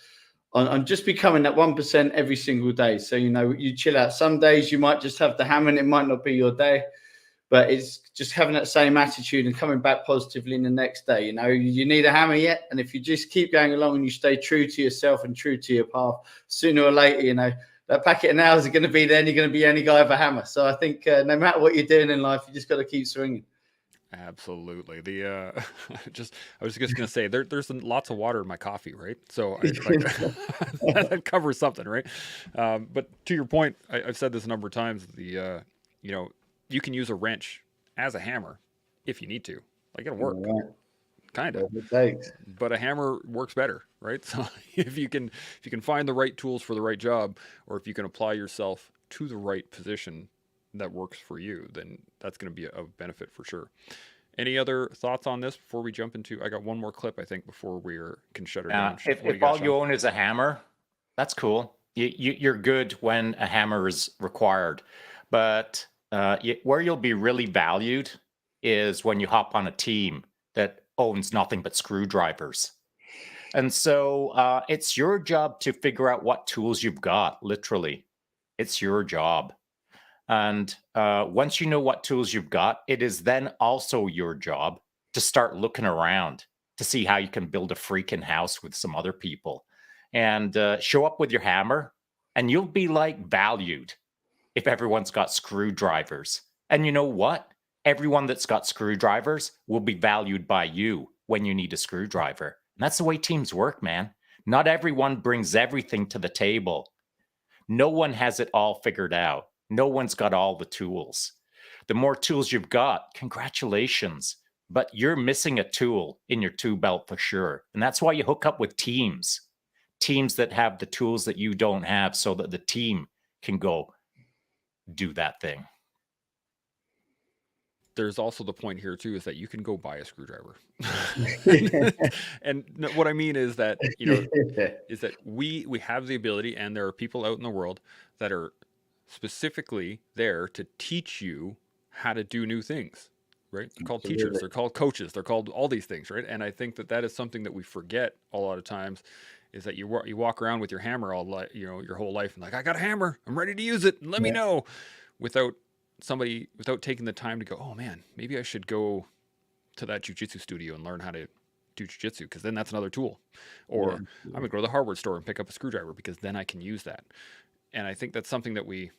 on just becoming that 1% every single day. So, you chill out. Some days you might just have the hammer and it might not be your day, but it's just having that same attitude and coming back positively in the next day. You need a hammer yet. And if you just keep going along and you stay true to yourself and true to your path, sooner or later, that packet of nails are going to be there and you're going to be any guy with a hammer. So I think no matter what you're doing in life, you just got to keep swinging. Absolutely. I was just gonna say there's lots of water in my coffee, right? So that covers something, right? But to your point, I've said this a number of times. You can use a wrench as a hammer if you need to. Like, it'll work, kind of. But a hammer works better, right? So if you can find the right tools for the right job, or if you can apply yourself to the right position that works for you, then that's going to be a benefit for sure. Any other thoughts on this before we jump into? I got one more clip, I think, before we can shut her down. If all you own is a hammer, that's cool. You're good when a hammer is required, but where you'll be really valued is when you hop on a team that owns nothing but screwdrivers. And so it's your job to figure out what tools you've got, literally. It's your job. And once you know what tools you've got, it is then also your job to start looking around to see how you can build a freaking house with some other people and show up with your hammer, and you'll be like valued if everyone's got screwdrivers. And you know what? Everyone that's got screwdrivers will be valued by you when you need a screwdriver. And that's the way teams work, man. Not everyone brings everything to the table. No one has it all figured out. No one's got all the tools. The more tools you've got, congratulations. But you're missing a tool in your tool belt for sure. And that's why you hook up with teams that have the tools that you don't have, so that the team can go do that thing. There's also the point here too, is that you can go buy a screwdriver. And what I mean is that, is that we have the ability, and there are people out in the world that are specifically there to teach you how to do new things, right? They're called teachers, they're called coaches, they're called all these things, right? And I think that is something that we forget a lot of times, is that you walk around with your hammer your whole life, and like, I got a hammer, I'm ready to use it, let me know, without taking the time to go, oh man, maybe I should go to that jiu-jitsu studio and learn how to do jiu-jitsu, because then that's another tool. Or I'm gonna go to the hardware store and pick up a screwdriver, because then I can use that. And I think that's something that we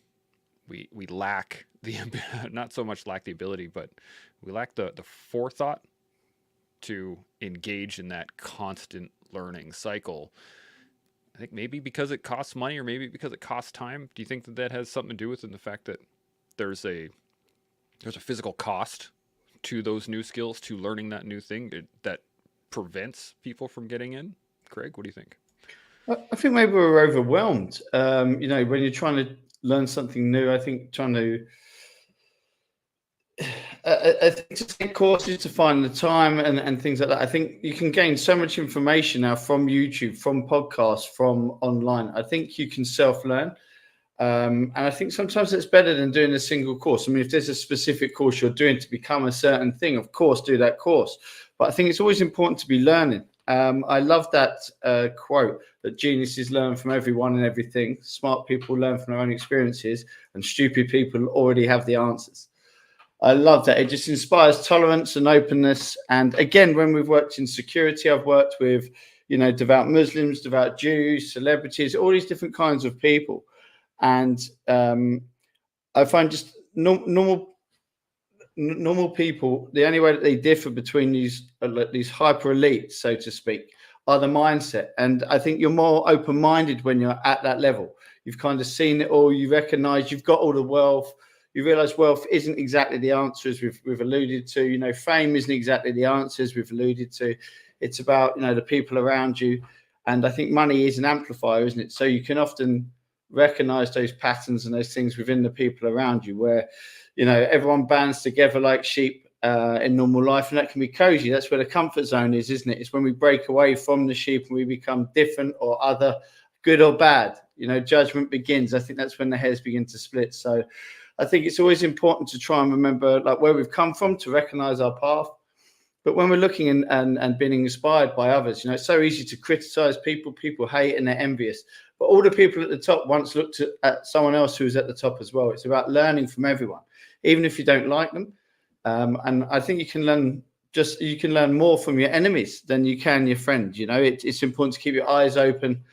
lack not so much lack the ability, but we lack the forethought to engage in that constant learning cycle. I think maybe because it costs money, or maybe because it costs time. Do you think that has something to do with it, in the fact that there's a physical cost to those new skills, to learning that new thing, that prevents people from getting in? Craig, what do you think? I think maybe we're overwhelmed. When you're trying to learn something new, I think I think to take courses, to find the time and things like that. I think you can gain so much information now from YouTube, from podcasts, from online. I think you can self-learn. And I think sometimes it's better than doing a single course. I mean, if there's a specific course you're doing to become a certain thing, of course, do that course. But I think it's always important to be learning. I love that quote, that geniuses learn from everyone and everything. Smart people learn from their own experiences, and stupid people already have the answers. I love that. It just inspires tolerance and openness. And again, when we've worked in security, I've worked with, devout Muslims, devout Jews, celebrities, all these different kinds of people. And I find just normal people, the only way that they differ between these hyper elites, so to speak, are the mindset. And I think you're more open-minded when you're at that level. You've kind of seen it all. You recognize you've got all the wealth. You realize wealth isn't exactly the answer, as we've alluded to. Fame isn't exactly the answer, as we've alluded to. It's about, the people around you. And I think money is an amplifier, isn't it? So you can often recognize those patterns and those things within the people around you, where everyone bands together like sheep in normal life, and that can be cozy. That's where the comfort zone is, isn't it? It's when we break away from the sheep and we become different or other, good or bad. Judgment begins. I think that's when the hairs begin to split. So I think it's always important to try and remember where we've come from, to recognize our path. But when we're looking and being inspired by others, it's so easy to criticize people. People hate and they're envious. But all the people at the top once looked at someone else who was at the top as well. It's about learning from everyone, even if you don't like them. And I think you can learn more from your enemies than you can your friends. It's important to keep your eyes open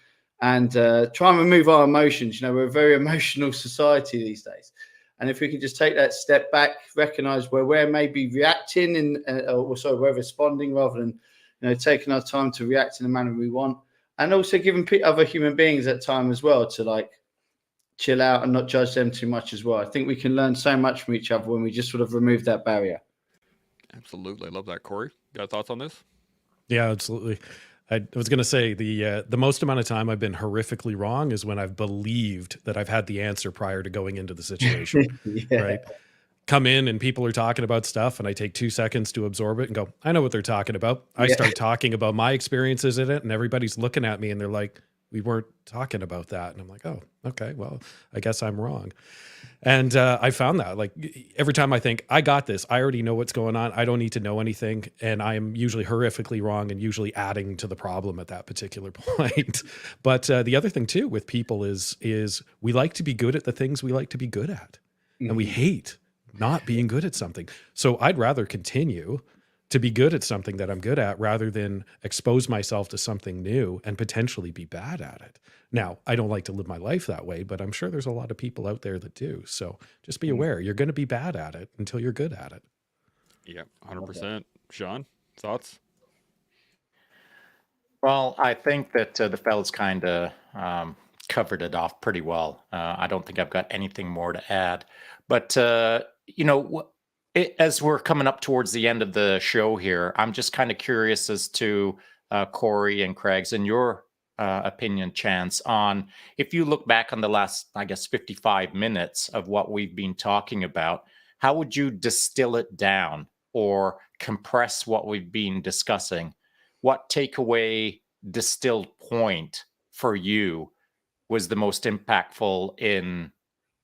and try and remove our emotions. We're a very emotional society these days. And if we can just take that step back, recognize where we're maybe reacting we're responding, rather than taking our time to react in the manner we want, and also giving other human beings that time as well to chill out and not judge them too much as well. I think we can learn so much from each other when we just sort of remove that barrier. Absolutely, I love that. Corey, got thoughts on this? Yeah, absolutely. I was going to say the most amount of time I've been horrifically wrong is when I've believed that I've had the answer prior to going into the situation. Right? Come in and people are talking about stuff, and I take 2 seconds to absorb it and go, I know what they're talking about. I start talking about my experiences in it, and everybody's looking at me and they're like, We weren't talking about that. And I'm like, oh, okay, well, I guess I'm wrong. And I found that like every time I think I got this, I already know what's going on. I don't need to know anything. And I'm usually horrifically wrong and usually adding to the problem at that particular point. But the other thing too with people is we like to be good at the things we like to be good at. And we hate not being good at something. So I'd rather continue to be good at something that I'm good at rather than expose myself to something new and potentially be bad at it. Now, I don't like to live my life that way, but I'm sure there's a lot of people out there that do. So just be aware, you're going to be bad at it until you're good at it. Yeah, 100%. Shaun, thoughts? Well, I think that the fellas kind of covered it off pretty well. I don't think I've got anything more to add. But, as we're coming up towards the end of the show here, I'm just kind of curious as to Corey and Craig's and your opinion, Chance, on if you look back on the last, I guess, 55 minutes of what we've been talking about, how would you distill it down or compress what we've been discussing? What takeaway distilled point for you was the most impactful in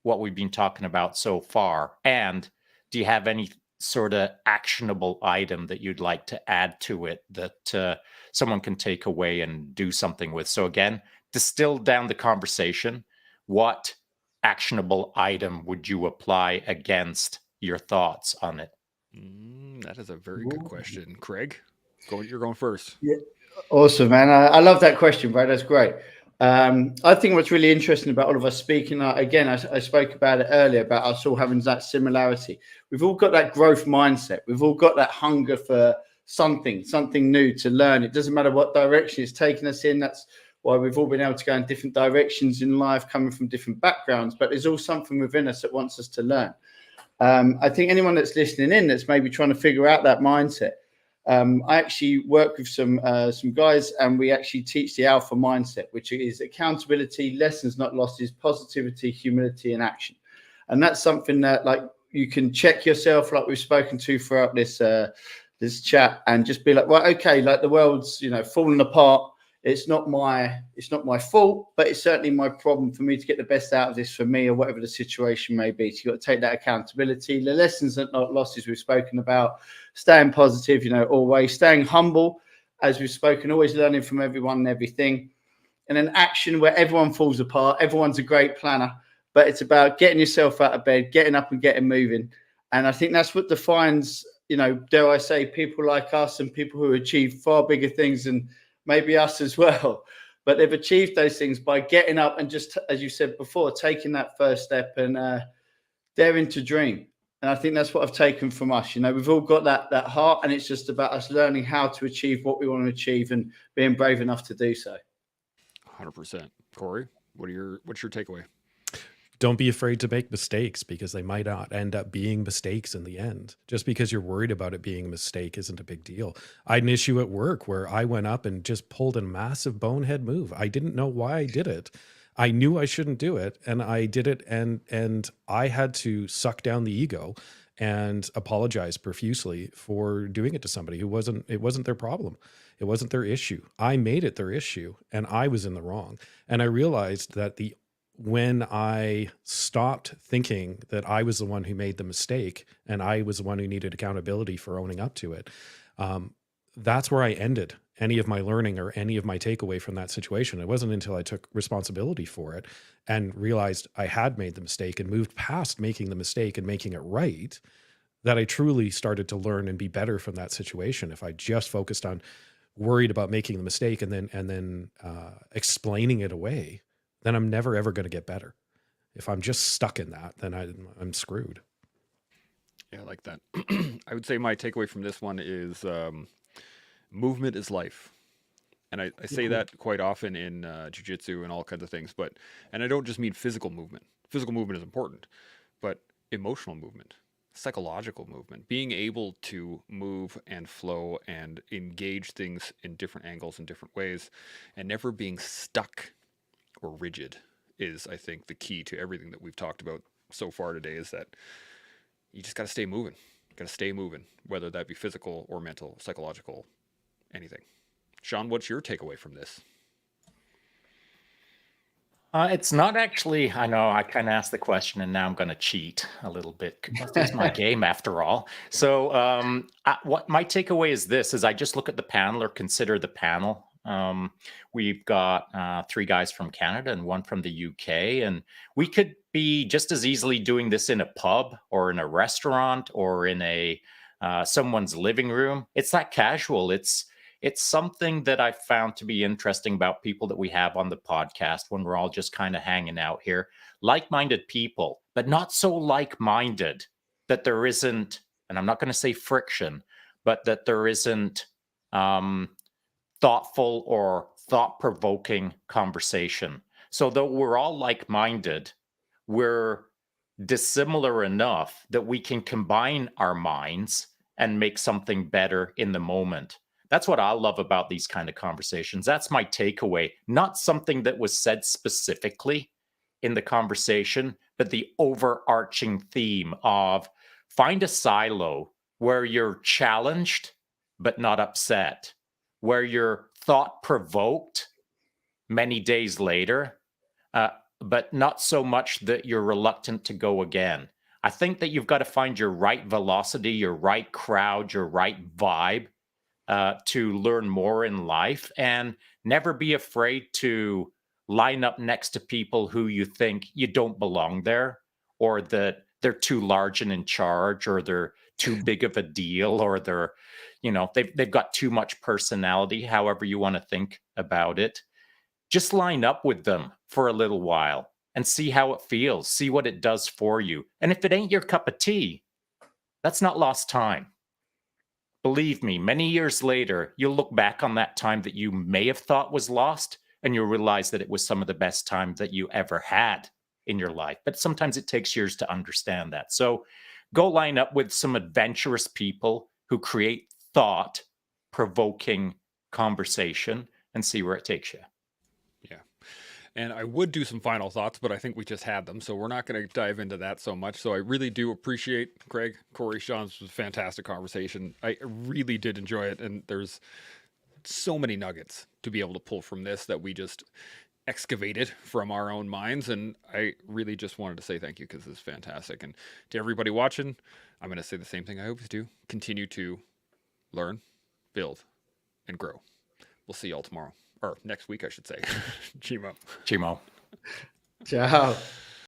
what we've been talking about so far? And do you have any sort of actionable item that you'd like to add to it that someone can take away and do something with? So again, distill down the conversation. What actionable item would you apply against your thoughts on it? That is a very good question. Craig, you're going first. Yeah, awesome, man. I love that question, bro. That's great. I think what's really interesting about all of us speaking, again, I spoke about it earlier, about us all having that similarity. We've all got that growth mindset. We've all got that hunger for something new to learn. It doesn't matter what direction it's taking us in. That's why we've all been able to go in different directions in life, coming from different backgrounds, but there's all something within us that wants us to learn. I think anyone that's listening in that's maybe trying to figure out that mindset, I actually work with some guys, and we actually teach the alpha mindset, which is accountability, lessons not losses, positivity, humility, and action. And that's something that like you can check yourself, like we've spoken to throughout this chat, and just be like, well, okay, like the world's falling apart. It's not my fault, but it's certainly my problem for me to get the best out of this for me, or whatever the situation may be. So you've got to take that accountability. The lessons that not losses we've spoken about, staying positive, always staying humble, as we've spoken, always learning from everyone and everything. And then action, where everyone falls apart. Everyone's a great planner, but it's about getting yourself out of bed, getting up and getting moving. And I think that's what defines, dare I say, people like us and people who achieve far bigger things than maybe us as well. But they've achieved those things by getting up and just, as you said before, taking that first step and daring to dream. And I think that's what I've taken from us. We've all got that heart, and it's just about us learning how to achieve what we want to achieve and being brave enough to do so. 100%. Corey, what's your takeaway? Don't be afraid to make mistakes, because they might not end up being mistakes in the end. Just because you're worried about it being a mistake isn't a big deal. I had an issue at work where I went up and just pulled a massive bonehead move. I didn't know why I did it. I knew I shouldn't do it, and I did it, and I had to suck down the ego and apologize profusely for doing it to somebody it wasn't their problem. It wasn't their issue. I made it their issue, and I was in the wrong. And I realized that when I stopped thinking that I was the one who made the mistake and I was the one who needed accountability for owning up to it, that's where I ended any of my learning or any of my takeaway from that situation. It wasn't until I took responsibility for it and realized I had made the mistake and moved past making the mistake and making it right that I truly started to learn and be better from that situation. If I just focused on worried about making the mistake and then explaining it away, then I'm never, ever going to get better. If I'm just stuck in that, then I'm screwed. Yeah, I like that. I would say my takeaway from this one is movement is life. And I say that quite often in jiu-jitsu and all kinds of things. And I don't just mean physical movement. Physical movement is important, but emotional movement, psychological movement, being able to move and flow and engage things in different angles in different ways, and never being stuck or rigid is, I think, the key to everything that we've talked about so far today, is that you just got to stay moving. Got to stay moving, whether that be physical or mental, psychological, anything. Shaun, what's your takeaway from this? It's not actually. I know I kind of asked the question, and now I'm going to cheat a little bit. It's my game after all. So, what my takeaway is this: is I just look at the panel or consider the panel. We've got 3 guys from Canada and 1 from the UK, and we could be just as easily doing this in a pub or in a restaurant or in a someone's living room. It's that casual. It's something that I found to be interesting about people that we have on the podcast when we're all just kind of hanging out here. Like-minded people, but not so like-minded that there isn't, and I'm not going to say friction, but that there isn't thoughtful or thought-provoking conversation. So though we're all like-minded, we're dissimilar enough that we can combine our minds and make something better in the moment. That's what I love about these kind of conversations. That's my takeaway. Not something that was said specifically in the conversation, but the overarching theme of find a silo where you're challenged but not upset, where you're thought provoked many days later, but not so much that you're reluctant to go again. I think that you've got to find your right velocity, your right crowd, your right vibe to learn more in life, and never be afraid to line up next to people who you think you don't belong there, or that they're too large and in charge, or they're too big of a deal, or they're, they've got too much personality, however you want to think about it. Just line up with them for a little while and see how it feels, see what it does for you. And if it ain't your cup of tea, that's not lost time. Believe me, many years later, you'll look back on that time that you may have thought was lost, and you'll realize that it was some of the best time that you ever had in your life. But sometimes it takes years to understand that. So go line up with some adventurous people who create thought-provoking conversation and see where it takes you. Yeah. And I would do some final thoughts, but I think we just had them, so we're not going to dive into that so much. So I really do appreciate Craig, Corey, Shaun. This was a fantastic conversation. I really did enjoy it, and there's so many nuggets to be able to pull from this that we just excavated from our own minds. And I really just wanted to say thank you because this is fantastic. And to everybody watching, I'm going to say the same thing I always do. Continue to learn, build, and grow. We'll see y'all tomorrow. Or next week, I should say. Chimo. Chimo. Ciao.